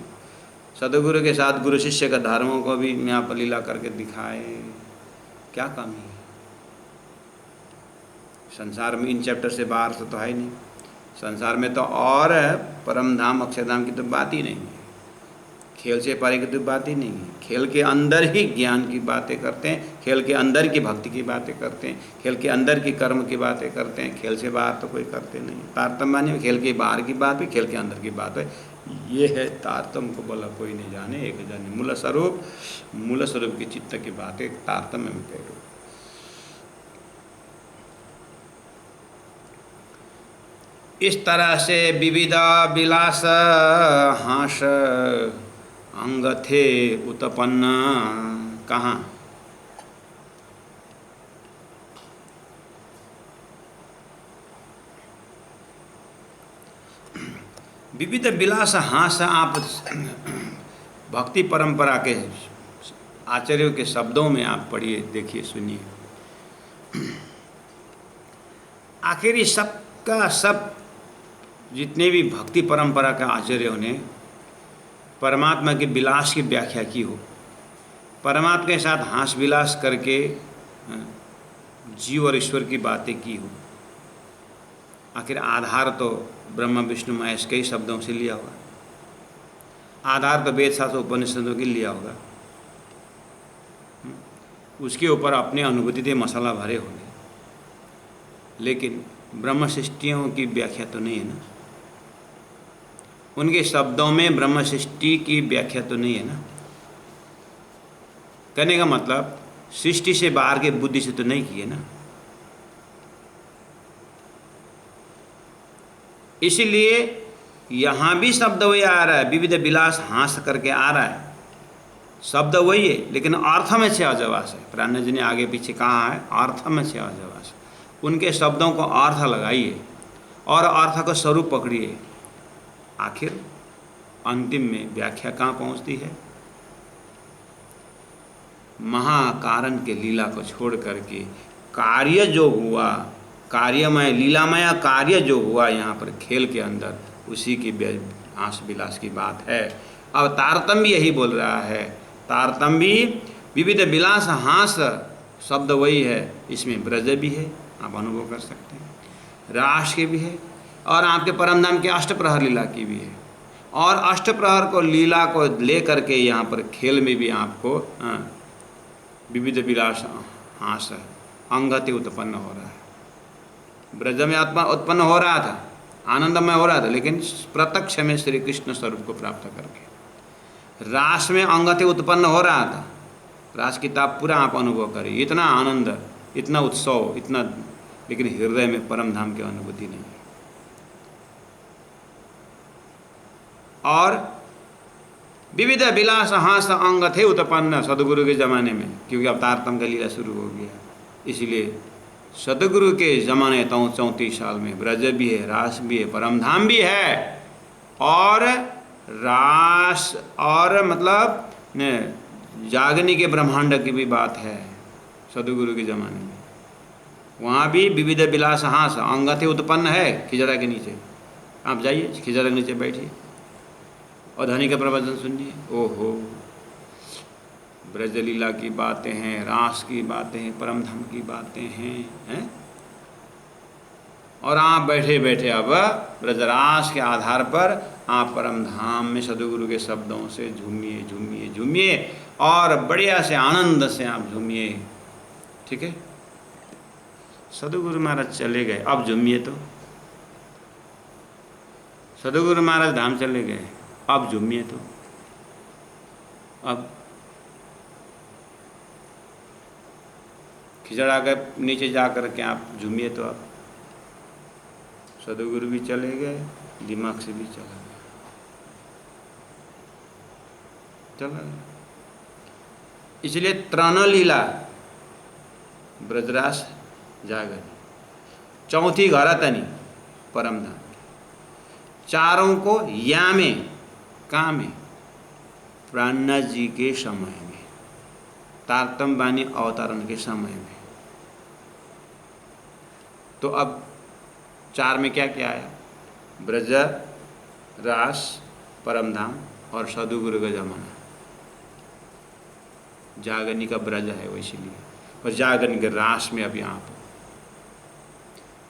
सदगुरु के साथ गुरु शिष्य का धर्मों को भी यहाँ पर लीला करके दिखाए। क्या कमी है संसार में? इन चैप्टर से बाहर से तो है ही नहीं। संसार में तो और परम धाम अक्षरधाम की तो बात ही नहीं है, खेल से परे की तो बात ही नहीं है। खेल के अंदर ही ज्ञान की बातें करते हैं, खेल के अंदर की भक्ति की बातें करते हैं, खेल के अंदर की कर्म की बातें करते हैं, खेल से बाहर तो कोई करते नहीं। तारतम्य में खेल के बाहर की बात है, खेल के अंदर की बात है। ये है तारतम्य को बोला कोई नहीं जाने, एक जाने। मूल स्वरूप की चित्त की बातें तारतम्य में कह दो। इस तरह से विविधा विलास हास अंग थे उत्पन्न। कहाँ? विविध विलास हास, आप भक्ति परंपरा के आचार्यों के शब्दों में आप पढ़िए, देखिए, सुनिए। आखिर ये सब का सब जितने भी भक्ति परंपरा के आचार्यों ने परमात्मा के विलास की व्याख्या की हो, परमात्मा के साथ हास विलास करके जीव और ईश्वर की बातें की हो, आखिर आधार तो ब्रह्मा विष्णु महेश के ही शब्दों से लिया होगा, आधार तो वेद शास्त्र उपनिषदों के लिया होगा, उसके ऊपर अपने अनुभूति के मसाला भरे होंगे, लेकिन ब्रह्म सृष्टियों की व्याख्या तो नहीं है ना। उनके शब्दों में ब्रह्म सृष्टि की व्याख्या तो नहीं है ना। कहने का मतलब सृष्टि से बाहर के बुद्धि से तो नहीं किए ना। इसीलिए यहाँ भी शब्द वही आ रहा है, विविध विलास हास करके आ रहा है, शब्द वही है, लेकिन अर्थ में छह अजवास है। प्राणनाथ जी ने आगे पीछे कहा है, अर्थ में छह अजवास। उनके शब्दों को अर्थ लगाइए और अर्थ का स्वरूप पकड़िए, आखिर अंतिम में व्याख्या कहाँ पहुँचती है? महाकारण के लीला को छोड़ करके कार्य जो हुआ, कार्यमय लीलामय कार्य जो हुआ यहाँ पर खेल के अंदर, उसी की हास विलास की बात है। अब तारतम्य यही बोल रहा है, तारतम्य विविध विलास हास शब्द वही है, इसमें ब्रज भी है, आप अनुभव कर सकते हैं, रास की भी है, और आपके परमधाम के अष्टप्रहर लीला की भी है। और अष्टप्रहर को लीला को ले करके यहाँ पर खेल में भी आपको विविध विलास हास अंगति उत्पन्न हो रहा है। ब्रज में आत्मा उत्पन्न हो रहा था, आनंदमय हो रहा था, लेकिन प्रत्यक्ष में श्री कृष्ण स्वरूप को प्राप्त करके रास में अंगते उत्पन्न हो रहा था। रास किताब पूरा आप अनुभव करें, इतना आनंद, इतना उत्सव, इतना, लेकिन हृदय में परम धाम की अनुभूति नहीं। और विविध विलास हास अंग थे उत्पन्न सदगुरु के ज़माने में, क्योंकि अब तारतम का लीला शुरू हो गया। इसलिए सदगुरु के ज़माने 34 साल में ब्रज भी है, रास भी है, परम धाम भी है, और रास और मतलब जागनी के ब्रह्मांड की भी बात है सदगुरु के ज़माने में। वहाँ भी विविध विलास हास अंग थे उत्पन्न है खिजड़ा के नीचे। आप जाइए खिजड़ा के नीचे बैठिए और धनी का प्रवचन सुनिए। ओहो, ब्रजलीला की बातें हैं, रास की बातें हैं, परम धाम की बातें हैं, और आप बैठे बैठे अब ब्रजरास के आधार पर आप परम धाम में सदगुरु के शब्दों से झूमिए झूमिए झूमिए, और बढ़िया से आनंद से आप झूमिए। ठीक है, सदगुरु महाराज चले गए, अब झूमिए। तो सदगुरु महाराज धाम चले गए, अब झूमिए। तो अब खिचड़ा के नीचे जा कर के आप झूमिए। तो अब सदगुरु भी चले गए, दिमाग से भी चला गया। इसलिए त्राण लीला ब्रजरास जागरी, चौथी घरतनी परम धाम, चारों को या में कहाँ में? प्राणनाथ जी के समय में, तारतम बानी अवतरण के समय में। तो अब 4 में क्या क्या आया? ब्रज, रास, परम धाम और सदगुरु का जमाना। जागनी का ब्रज है वो, इसीलिए, और जागनी के रास में अब यहाँ पर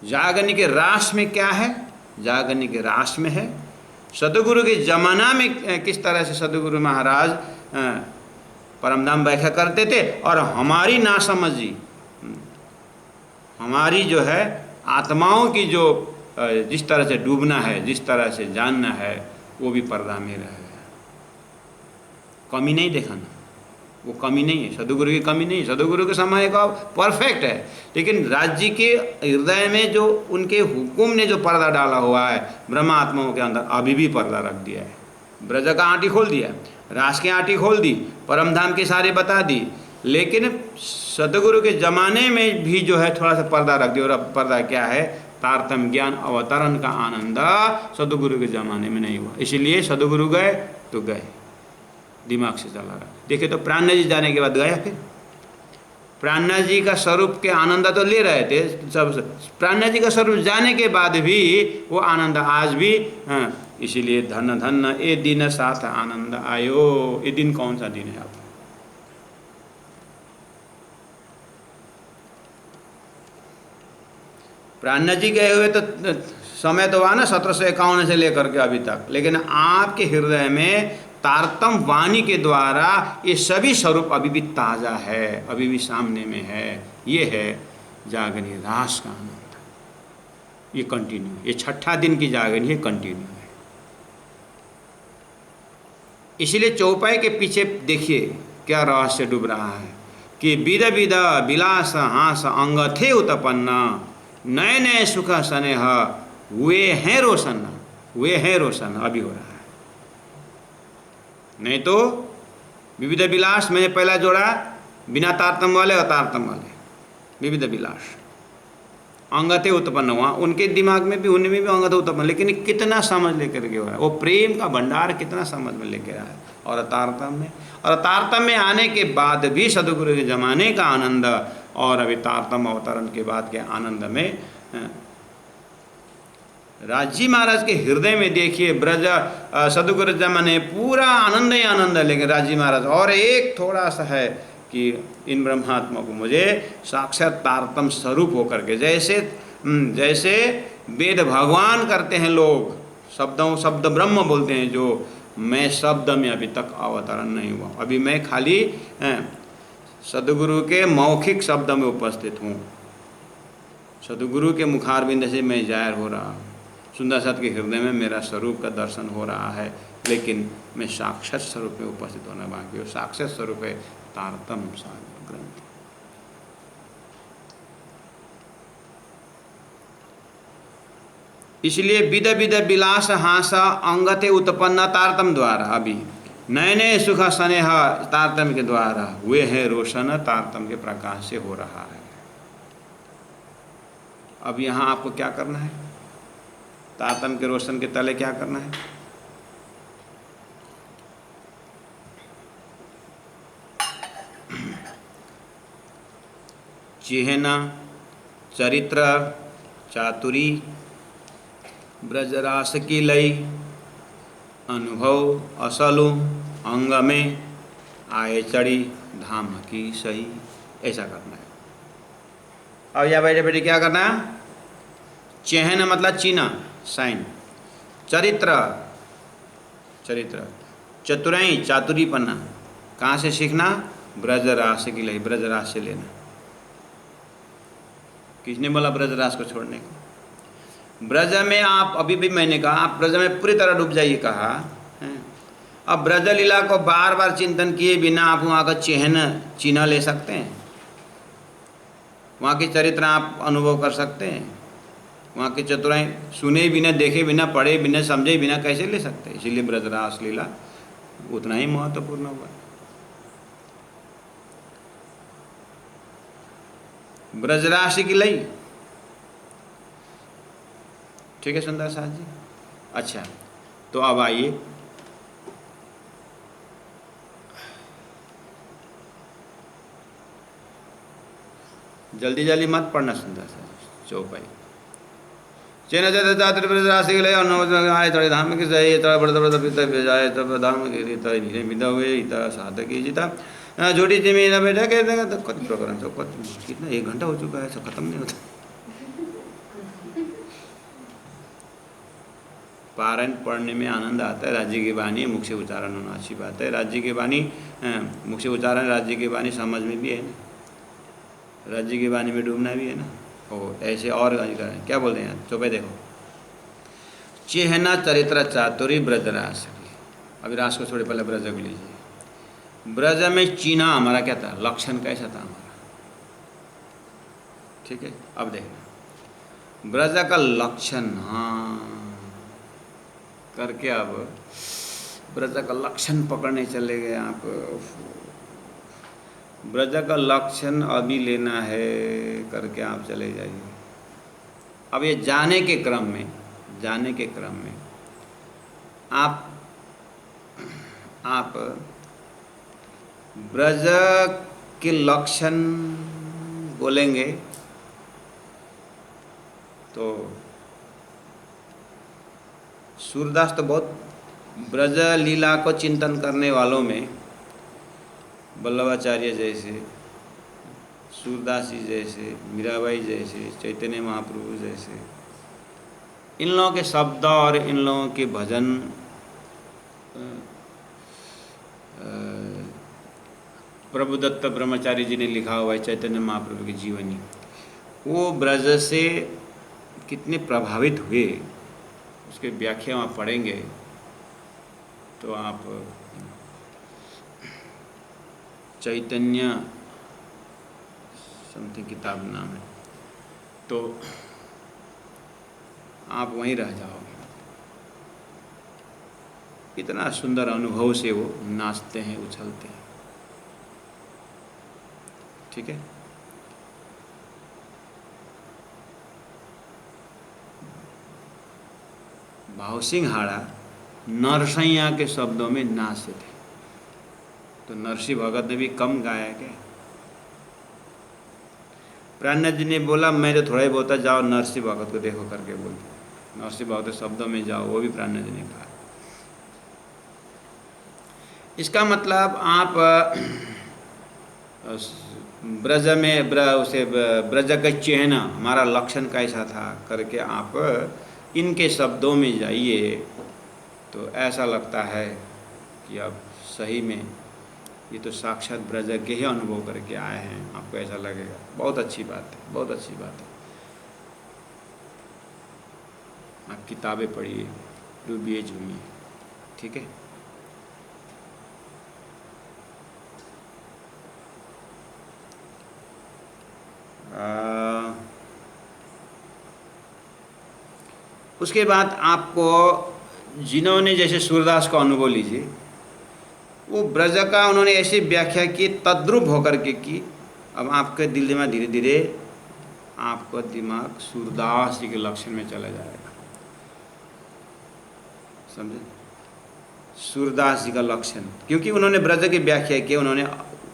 जागनी के रास में क्या है? जागनी के रास में है सदगुरु के जमाना में किस तरह से सदगुरु महाराज परमधाम व्याख्या करते थे, और हमारी नासमझी, हमारी जो है आत्माओं की जो जिस तरह से डूबना है, जिस तरह से जानना है, वो भी पर्दा में रह गया। कमी नहीं दिखाना, वो कमी नहीं है, सदगुरु की कमी नहीं है, सदगुरु के समय का परफेक्ट है। लेकिन राज्य के हृदय में जो उनके हुकुम ने जो पर्दा डाला हुआ है ब्रह्मात्माओं के अंदर, अभी भी पर्दा रख दिया है। ब्रज का आँटी खोल दिया, रास की आँटी खोल दी, परमधाम के सारे बता दी, लेकिन सदगुरु के ज़माने में भी जो है थोड़ा सा पर्दा रख दिया। और अब पर्दा क्या है? तारतम ज्ञान अवतरण का आनंद सदगुरु के ज़माने में नहीं हुआ। इसलिए सदगुरु गए तो गए, दिमाग से चला रहा। देखिए तो प्राणनाथ जी जाने के बाद गया, फिर प्राणनाथ जी का स्वरूप के आनंद तो ले रहे थे सब, प्राणनाथ जी का स्वरूप जाने के बाद भी वो आनंद आज भी। इसीलिए धन धन ए दिन साथ आनंद आयो। ये दिन कौन सा दिन है? आप प्राणनाथ जी गए हुए तो समय तो हुआ ना 1751 से लेकर के अभी तक, लेकिन आपके हृदय में तारतम वाणी के द्वारा ये सभी स्वरूप अभी भी ताज़ा है, अभी भी सामने में है। ये है जागनी रास का आनंद, ये कंटिन्यू, ये 6ठा दिन की जागनी है, कंटिन्यू है। इसलिए चौपाई के पीछे देखिए क्या रहस्य डूब रहा है कि विद विद विलास हास अंग थे उत्पन्न, नए नए सुख स्नेह हुए हैं रोशन, हुए हैं रोशन, अभी हो रहा है। नहीं तो विविध विलास मैंने पहला जोड़ा, बिना तारतम वाले और तारतम वाले, विविध विलास अंगते उत्पन्न हुआ, उनके दिमाग में भी, उनमें भी अंगते उत्पन्न, लेकिन कितना समझ लेकर के हो रहा है, वो प्रेम का भंडार कितना समझ में लेकर आया है। और तारतम में आने के बाद भी सदगुरु के जमाने का आनंद, और अभी तारतम अवतरण के बाद के आनंद में राजी महाराज के हृदय में देखिए ब्रज सदगुरु जमाने पूरा आनंद ही आनंद है। लेकिन राजी महाराज और एक थोड़ा सा है कि इन ब्रह्मात्मा को मुझे साक्षात तारतम स्वरूप होकर के, जैसे वेद भगवान करते हैं लोग, शब्द ब्रह्म बोलते हैं, जो मैं शब्द में अभी तक अवतरण नहीं हुआ, अभी मैं खाली सदगुरु के मौखिक शब्द में उपस्थित हूँ, सदगुरु के मुखारविंद से मैं जाहिर हो रहा हूँ। सुंदरसाद के हृदय में मेरा स्वरूप का दर्शन हो रहा है, लेकिन मैं साक्षात स्वरूप में उपस्थित होना बाकी हो। साक्षात स्वरूप है तारतम्य सागर ग्रंथ। इसलिए विद विद विलास हास अंगते उत्पन्न तारतम द्वारा, अभी नए नए सुख स्नेह तारतम के द्वारा हुए हैं रोशन, तारतम के प्रकाश से हो रहा है। अब यहाँ आपको क्या करना है? तारतम के रोशन के तले क्या करना है? चिह्न, चरित्र, चातुरी, ब्रजरास की लय, अनुभव असलु, अंग में आए चढ़ी धाम की सही, ऐसा करना है। अब या बैठे बैठे क्या करना है? चिह्न मतलब चिन्ह, साइन, चरित्र, चरित्र, चतुराई, चातुरीपना, कहाँ से सीखना? ब्रजरास की लय, ब्रजरास से लेना। किसने बोला ब्रजरास को छोड़ने को? ब्रज में आप, अभी भी मैंने कहा, आप ब्रज में पूरी तरह डूब जाइए कहा है। अब ब्रज लीला को बार बार चिंतन किए बिना आप वहाँ का चिन्ह ले सकते हैं, वहाँ के चरित्र आप अनुभव कर सकते हैं, वहाँ की चतुराई सुने बिना, देखे बिना, पढ़े बिना, समझे बिना कैसे ले सकते हैं? इसीलिए ब्रजरास लीला उतना ही महत्वपूर्ण हुआ। ब्रजरास की लई, ठीक है सुंदर साथ जी। अच्छा, तो अब आइए जल्दी जल्दी मत पढ़ना सुंदर साथ। चौपाई चेन चातर ब्रजरास की लय, आए थोड़े धाम की सही, इतना बड़ा बड़ा पिता भेजाए तब धाम के रीता नीरे बिदा हुए, इतना साधक की जीता छोटी जमीन बैठा कह देगा तो कत प्रकरण सब कितना 1 घंटा हो चुका है, सब खत्म नहीं होता। पारायण पढ़ने में आनंद आता है। राज्य की वाणी मुख से उच्चारण होना अच्छी बात है। राज्य की वाणी मुख से उच्चारण, राज्य की वाणी समझ में भी है ना, राज्य की वाणी में डूबना भी है ना। और ऐसे और क्या बोलते हैं चौपे देखो, चिह्न, चरित्र, चातुरी, ब्रजरास की। अभी रास को थोड़े पहले ब्रज को लीजिए। ब्रज में चिन्ह हमारा क्या था, लक्षण कैसा था हमारा, ठीक है। अब देखना ब्रज का लक्षण, हाँ करके अब ब्रज का लक्षण पकड़ने चले गए आप। ब्रज का लक्षण अभी लेना है करके आप चले जाइए। अब ये जाने के क्रम में आप ब्रज के लक्षण बोलेंगे तो सूरदास तो बहुत ब्रज लीला को चिंतन करने वालों में वल्लभाचार्य जैसे, सूरदास जी जैसे, मीराबाई जैसे, चैतन्य महाप्रभु जैसे, इन लोगों के शब्द और इन लोगों के भजन प्रभुदत्त ब्रह्मचारी जी ने लिखा हुआ है चैतन्य महाप्रभु की जीवनी, वो ब्रज से कितने प्रभावित हुए उसके व्याख्या आप पढ़ेंगे तो आप चैतन्य समथिंग किताब नाम है, तो आप वहीं रह जाओगे। इतना सुंदर अनुभव से वो नाचते हैं, उछलते हैं, ठीक है। भावसिंहाड़ा नरसैया के शब्दों में नाचते थे, तो नरसिंह भगत ने भी कम गाया क्या? प्राणनाथ जी ने बोला मैं तो थोड़ा ही बहुत, जाओ नरसिंह भगत को देखो करके बोलते, नरसिंह भगत के शब्दों में जाओ, वो भी प्राणनाथ जी ने कहा। इसका मतलब आप ब्रज में ब्रज का चिह्न हमारा लक्षण कैसा था करके आप इनके शब्दों में जाइए तो ऐसा लगता है कि अब सही में ये तो साक्षात ब्रज के ही अनुभव करके आए हैं, आपको ऐसा लगेगा। बहुत अच्छी बात है, बहुत अच्छी बात है। आप किताबें पढ़िए, डूबिए झूमिए, ठीक है। उसके बाद आपको जिन्होंने, जैसे सूरदास का अनुभव लीजिए, वो ब्रज का उन्होंने ऐसी व्याख्या की तद्रुप होकर के की। अब आपके दिल में धीरे धीरे आपका दिमाग सूरदास जी के लक्षण में चला जाएगा, समझे? सूरदास जी का लक्षण, क्योंकि उन्होंने ब्रज की व्याख्या की, उन्होंने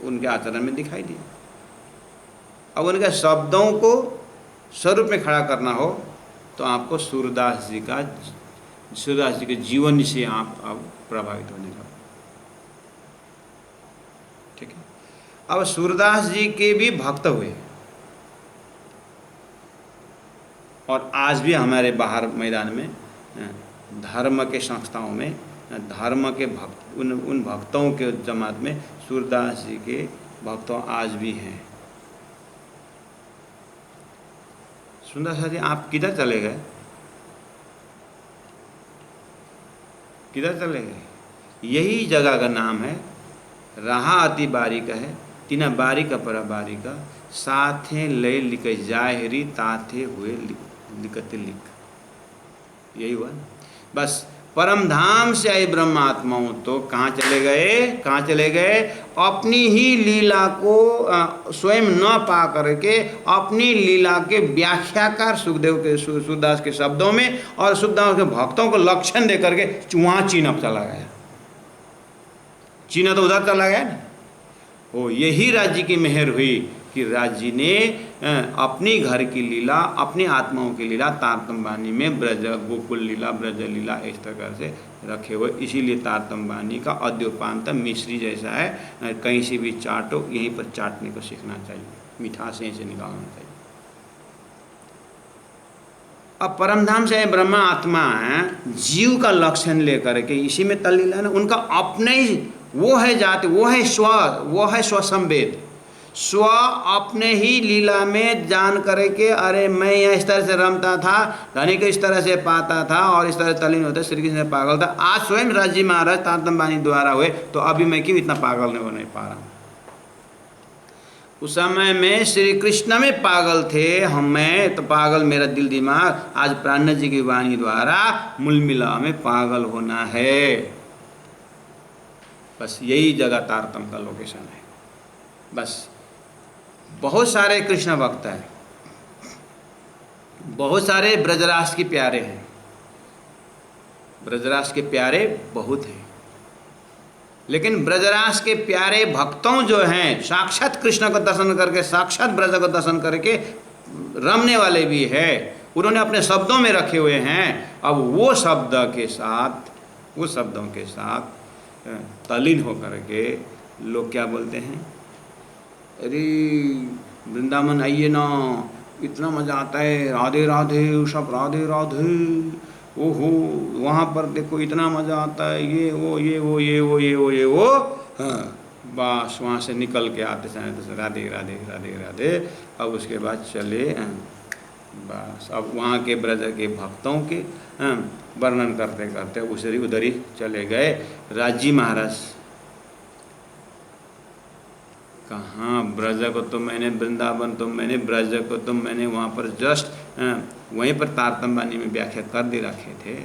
उनके आचरण में दिखाई दिया। अब उनके शब्दों को स्वरूप में खड़ा करना हो तो आपको सूरदास जी के जीवन से आप अब प्रभावित होने का, ठीक है। अब सूरदास जी के भी भक्त हुए, और आज भी हमारे बाहर मैदान में धर्म के संस्थाओं में धर्म के भक्त, उन भक्तों के जमात में सूरदास जी के भक्तों आज भी हैं। सुंदर जी, आप किधर चले गए? किधर चले गए? यही जगह का नाम है, रहा अति बारीक है, तिना बारीक पर बारीक, साथे ले लिख जाहिरी ताथे हुए लिखते लिख। यही हुआ बस। परम धाम से आए ब्रह्मात्माओं तो कहाँ चले गए? कहाँ चले गए? अपनी ही लीला को स्वयं न पा करके अपनी लीला के व्याख्याकार सुखदेव के, सूरदास के शब्दों में, और सूरदास के भक्तों को लक्षण दे करके वहाँ चीन चला गया। चीन तो उधर चला गया ना। वो यही राज्य की मेहर हुई कि राज्य ने अपनी घर की लीला, अपनी आत्माओं की लीला तारतम बानी में ब्रज गोकुल लीला, ब्रज लीला इस तरह से रखे हुए। इसीलिए तारतम बानी का अद्योपांत मिश्री जैसा है, कहीं से भी चाटो, यहीं पर चाटने को सीखना चाहिए, मिठास यहीं से निकालना चाहिए। अब परमधाम से ब्रह्मा आत्मा है, जीव का लक्षण लेकर के इसी में तल्लीन है ना। उनका अपने ही वो है जाति, वो है स्व, वो है स्वसंवेद। स्व अपने ही लीला में जान करके, अरे मैं यहाँ इस तरह से रमता था, धनी को इस तरह से पाता था और इस तरह तल्लीन होता, श्री कृष्ण पागल था। आज स्वयं राजी महाराज तारतम बानी द्वारा हुए, तो अभी मैं क्यों इतना पागल नहीं पा रहा हूँ? उस समय में श्री कृष्ण में पागल थे, हम मैं तो पागल, मेरा दिल दिमाग आज प्राण जी की वाणी द्वारा मूल मिला में पागल होना है। बस यही जगह तारतम का लोकेशन है। बस बहुत सारे कृष्ण भक्त हैं, बहुत सारे ब्रजराज के प्यारे हैं, ब्रजराज के प्यारे बहुत हैं, लेकिन ब्रजराज के प्यारे भक्तों जो हैं, साक्षात कृष्ण को दर्शन करके, साक्षात ब्रज को दर्शन करके रमने वाले भी हैं, उन्होंने अपने शब्दों में रखे हुए हैं। अब वो शब्द के साथ, वो शब्दों के साथ तल्लीन होकर के लोग क्या बोलते हैं? अरे वृंदावन आइए ना, इतना मज़ा आता है, राधे राधे, सब राधे राधे, ओहो वहाँ पर देखो इतना मज़ा आता है, ये वो ये वो ये वो ये वो ये वो। हाँ बस वहाँ से निकल के आते समय तो राधे राधे राधे राधे। अब उसके बाद चले बस, अब वहाँ के ब्रज के भक्तों के वर्णन करते करते उधर ही चले गए। राजी महाराज कहाँ, ब्रज को तो मैंने, वृंदावन तो मैंने, ब्रज को तो मैंने वहाँ पर जस्ट वहीं पर तारतम बानी में व्याख्या कर दे रखे थे।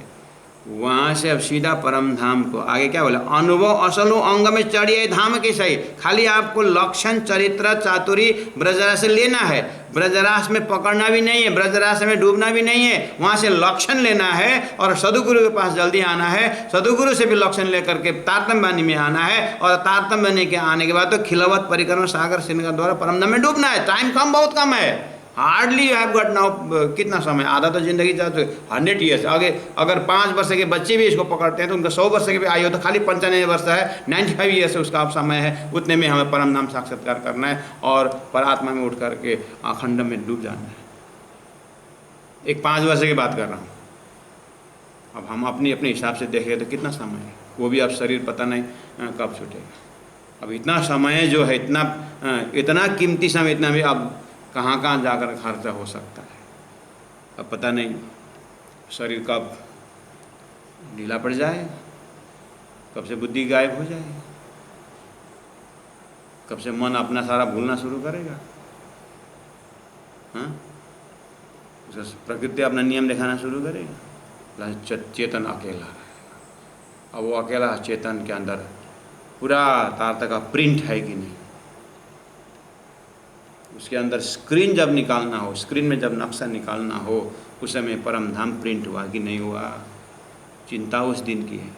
वहाँ से अब सीधा परम धाम को आगे क्या बोला? अनुभव असलो अंग में चढ़िए धाम के सही। खाली आपको लक्षण, चरित्र, चातुरी ब्रजरास से लेना है, ब्रजरास में पकड़ना भी नहीं है, ब्रजरास में डूबना भी नहीं है। वहाँ से लक्षण लेना है और सदगुरु के पास जल्दी आना है, सदगुरु से भी लक्षण लेकर के तारतम बानी में आना है, और तारतम बानी के आने के बाद तो खिलवत परिक्रमा सागर सिंह का द्वारा परम धाम में डूबना है। टाइम कम, बहुत कम है, हार्डली हैव गॉट नाउ, कितना समय, आधा तो जिंदगी चाहते 100 ईयर्स। आगे अगर 5 वर्ष के बच्चे भी इसको पकड़ते हैं तो उनका 100 वर्ष के भी आयु, तो खाली 95 वर्ष है, 95 ईयर्स से उसका समय है। उतने में हमें परम धाम साक्षात्कार करना है और परात्मा में उठ करके अखंड में डूब जाना है। एक 5 वर्ष की बात कर रहा हूँ। अब हम अपने हिसाब से देखें तो कितना समय है, वो भी अब शरीर पता नहीं कब छूटेगा। अब इतना समय जो है, इतना कीमती समय, इतना भी अब कहाँ कहाँ जाकर खर्चा हो सकता है, अब पता नहीं। शरीर कब ढीला पड़ जाए, कब से बुद्धि गायब हो जाए, कब से मन अपना सारा भूलना शुरू करेगा। हाँ, प्रकृति अपना नियम दिखाना शुरू करेगा। चेतन अकेला रहेगा। अब वो अकेला चेतन के अंदर पूरा तारतक का प्रिंट है कि नहीं, उसके अंदर स्क्रीन जब निकालना हो, स्क्रीन में जब नक्शा निकालना हो, उस समय परम धाम प्रिंट हुआ कि नहीं हुआ, चिंता उस दिन की है।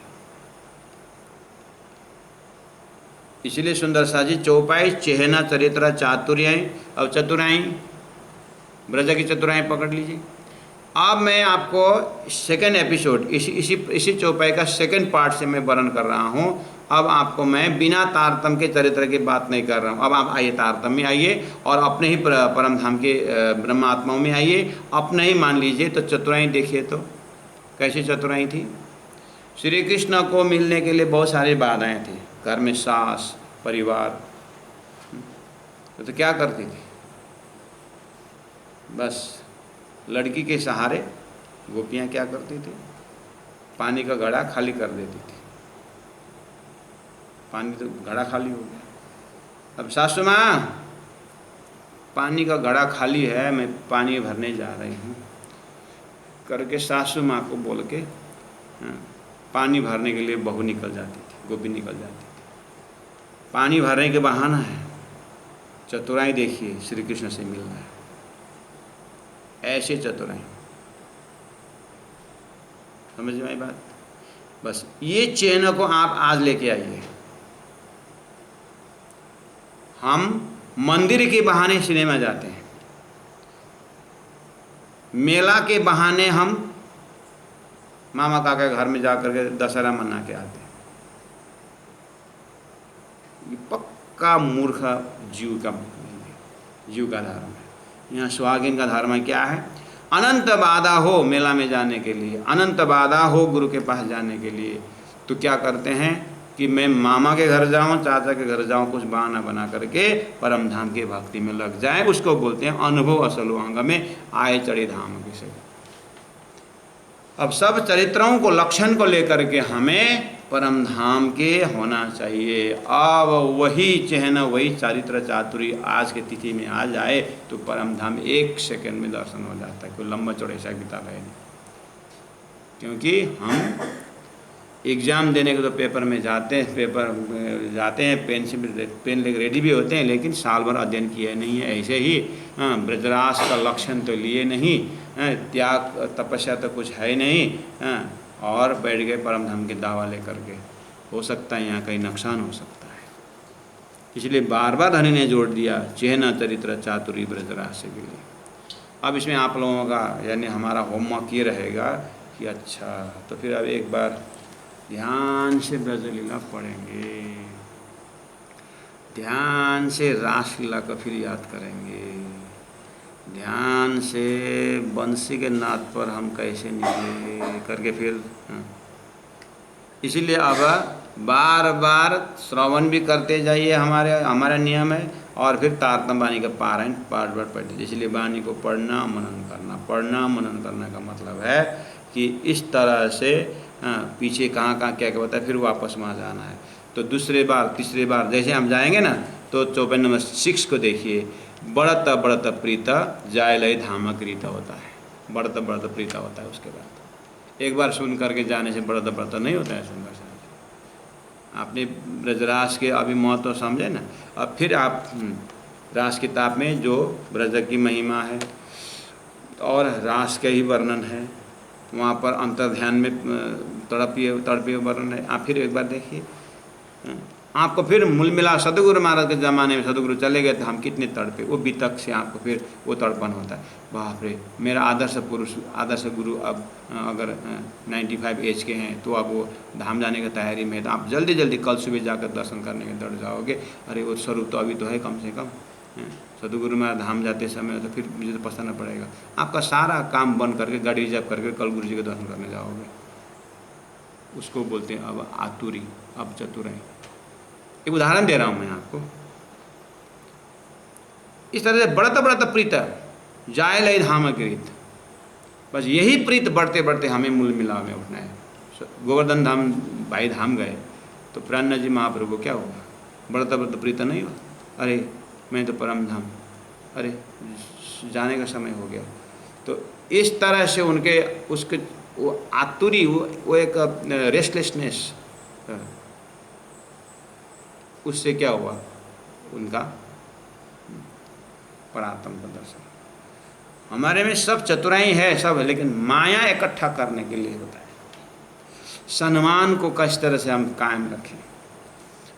इसलिए सुंदर सा जी चौपाई चेहना चरित्र चातुर्याई। अब चतुराई, ब्रज की चतुराई पकड़ लीजिए। अब मैं आपको सेकेंड एपिसोड इसी चौपाई का सेकेंड पार्ट से मैं वर्णन कर रहा हूँ। अब आपको मैं बिना तारतम्य के चरित्र की बात नहीं कर रहा हूँ। अब आप आइए तारतम्य में आइए और अपने ही परम धाम के ब्रह्मात्माओं में आइए, अपने ही मान लीजिए। तो चतुराई देखिए तो कैसी चतुराई थी। श्री कृष्ण को मिलने के लिए बहुत सारी बाधाएं थी। घर में सास, परिवार, तो क्या करती थी, बस लड़की के सहारे गोपियाँ क्या करती थी, पानी का घड़ा खाली कर देती थी। पानी तो घड़ा खाली हो गया। अब सासू माँ पानी का घड़ा खाली है, मैं पानी भरने जा रही हूँ करके सासू माँ को बोल के पानी भरने के लिए बहू निकल जाती थी, गोपी निकल जाती थी। पानी भरने के बहाना है। चतुराई देखिए, श्री कृष्ण से मिलना है, ऐसे चतुराई। समझ में आई बात। बस ये चेन को आप आज लेके आइए। हम मंदिर के बहाने सिनेमा जाते हैं, मेला के बहाने हम मामा काका के घर में जाकर के दशहरा मना के आते हैं। ये पक्का मूर्ख जीव का धर्म है। यहाँ सुहागिन का धर्म क्या है, अनंत बाधा हो मेला में जाने के लिए, अनंत बाधा हो गुरु के पास जाने के लिए, तो क्या करते हैं कि मैं मामा के घर जाऊं, चाचा के घर जाऊं, कुछ बहाना बना करके परम धाम की भक्ति में लग जाएं। उसको बोलते हैं अनुभव असल अंग में आए चढ़े धाम की से। अब सब चरित्रों को, लक्षण को लेकर के हमें परम धाम के होना चाहिए। अब वही चिन्ह, वही चारित्र चातुर्य आज के तिथि में आ जाए तो परम धाम 1 सेकंड में दर्शन हो जाता है। कोई लंबा चौड़ा ऐसा किताब है नहीं। क्योंकि हम एग्ज़ाम देने के तो पेपर में जाते हैं, पेन लेकर रेडी भी होते हैं, लेकिन साल भर अध्ययन किया नहीं है। ऐसे ही ब्रजराज का लक्षण तो लिए नहीं, त्याग तपस्या तो कुछ है नहीं, और बैठ गए परम धाम के दावा लेकर के। हो सकता है यहाँ कहीं नुकसान हो सकता है। इसलिए बार बार धनी ने जोड़ दिया चेहना चरित्र चातुरी ब्रजराज से के लिए। अब इसमें आप लोगों का यानी हमारा होमवर्क ये रहेगा कि अच्छा, तो फिर अब एक बार ध्यान से ब्रजलीला पढ़ेंगे, ध्यान से रासलीला का फिर याद करेंगे, ध्यान से बंसी के नाद पर हम कैसे निकले करके फिर। इसीलिए अब बार बार श्रवण भी करते जाइए, हमारा नियम है। और फिर तारतम्य वाणी का पारायण पाठ बार पढ़ते। इसलिए वाणी को पढ़ना मनन करना, पढ़ना मनन करना का मतलब है कि इस तरह से पीछे कहाँ क्या क्या होता है, फिर वापस वहाँ जाना है। तो दूसरे बार तीसरे बार जैसे हम जाएंगे ना, तो चौपाई नंबर 6 को देखिए। बढ़त बढ़त प्रीता जाय लय धामक रीता होता है। बढ़त बढ़त प्रीता होता है। उसके बाद एक बार सुन करके जाने से बढ़त बढ़त नहीं होता है। सुनकर से आपने ब्रजराज के अभी महत्व समझे ना। अब फिर आप रास किताब में जो ब्रज की महिमा है और रास के ही वर्णन है, वहाँ पर अंतर ध्यान में तड़पे वर्णन है। आप फिर एक बार देखिए, आपको फिर मूल मिला। सदगुरु महाराज के ज़माने में सदगुरु चले गए तो हम कितने तड़पे, वो वितक से आपको फिर वो तड़पन होता है। बाप रे, मेरा आदर्श पुरुष, आदर्श गुरु अब अगर 95 एज के हैं तो अब वो धाम जाने की तैयारी में है, तो आप जल्दी जल्दी कल सुबह जाकर दर्शन करने के दौड़ जाओगे। अरे वो स्वरूप तो अभी तो है कम से कम। सदगुरु महाराज धाम जाते समय तो फिर मुझे तो पछताना पड़ेगा। आपका सारा काम बंद करके गाड़ी रिजर्व करके कल गुरु जी के दर्शन करने जाओगे। उसको बोलते हैं अब आतुरी, अब चतुराई। एक उदाहरण दे रहा हूँ मैं आपको। इस तरह से बढ़त बढ़त प्रीत जाय लय धाम गिरित। बस यही प्रीत बढ़ते बढ़ते हमें मूल मिलाव में उठना है। गोवर्धन धाम भाई धाम गए तो प्राणनाथ जी महाप्रभु क्या हुआ, बढ़ता बढ़ता प्रीत नहीं हुआ, अरे मैं तो परम धाम, अरे जाने का समय हो गया। तो इस तरह से उनके उसके वो आतुरी वो एक रेस्टलेसनेस, उससे क्या हुआ, उनका परात्म का दर्शन। हमारे में सब चतुराई है, सब है, लेकिन माया इकट्ठा करने के लिए होता है। सम्मान को किस तरह से हम कायम रखें,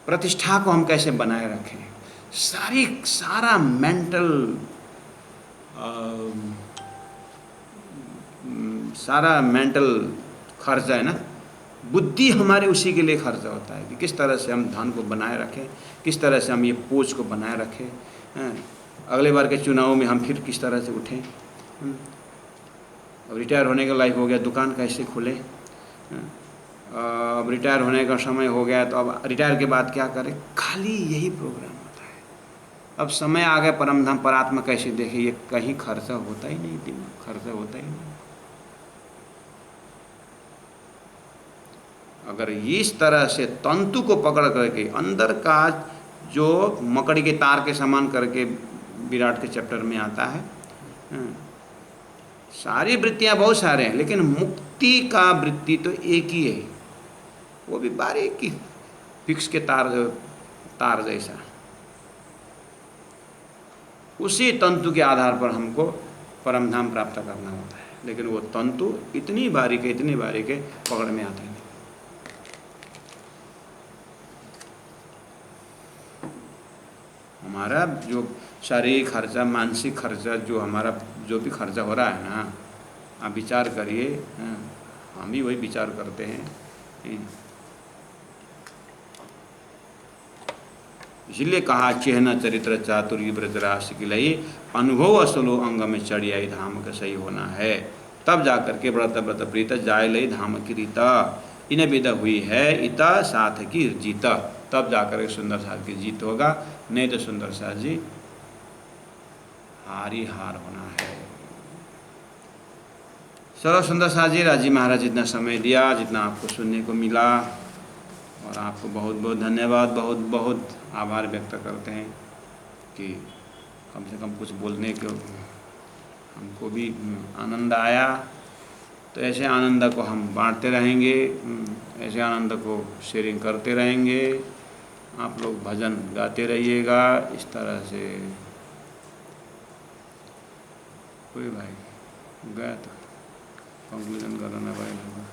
प्रतिष्ठा को हम कैसे बनाए रखें, सारा मेंटल खर्चा है ना, बुद्धि हमारे उसी के लिए खर्चा होता है कि किस तरह से हम धन को बनाए रखें, किस तरह से हम ये पोच को बनाए रखें, अगले बार के चुनाव में हम फिर किस तरह से उठें। अब रिटायर होने का लाइफ हो गया, दुकान कैसे खुले, अब रिटायर होने का समय हो गया तो अब रिटायर के बाद क्या करें, खाली यही प्रोग्राम होता है। अब समय आ गया परम धाम परात्मा कैसे देखे, ये कहीं खर्चा होता ही नहीं, दिमाग खर्चा होता ही नहीं। अगर इस तरह से तंतु को पकड़ करके अंदर का जो मकड़ी के तार के समान करके विराट के चैप्टर में आता है, सारी वृत्तियां बहुत सारे हैं, लेकिन मुक्ति का वृत्ति तो एक ही है, वो भी बारीकी फिक्स के तार जैसा। उसी तंतु के आधार पर हमको परम धाम प्राप्त करना होता है, लेकिन वो तंतु इतनी बारीक है पकड़ में आते नहीं। हमारा जो शारीरिक खर्चा, मानसिक खर्चा, जो हमारा जो भी खर्चा हो रहा है ना, आप विचार करिए, हम भी वही विचार करते हैं। इसलिए कहा चिह्न चरित्र चातुर्य ब्रजराशि के लिए अनुभव असलो अंग में चढ़ी आई धाम का सही होना है, तब जाकर के व्रत व्रत प्रीत जाय लई धाम की रीता इन विद हुई है इता साथ की जीता, तब जाकर के सुंदर साथ की जीत होगा, नहीं तो सुंदर साथ जी हार ही हार होना है। चलो सुंदर साथ जी, राजी महाराज जितना समय दिया, जितना आपको सुनने को मिला, और आपको बहुत बहुत धन्यवाद, बहुत बहुत आभार व्यक्त करते हैं कि कम से कम कुछ बोलने को हमको भी आनंद आया। तो ऐसे आनंद को हम बांटते रहेंगे, ऐसे आनंद को शेयरिंग करते रहेंगे। आप लोग भजन गाते रहिएगा इस तरह से। कोई भाई गया तो कंक्लूजन करना पड़ेगा।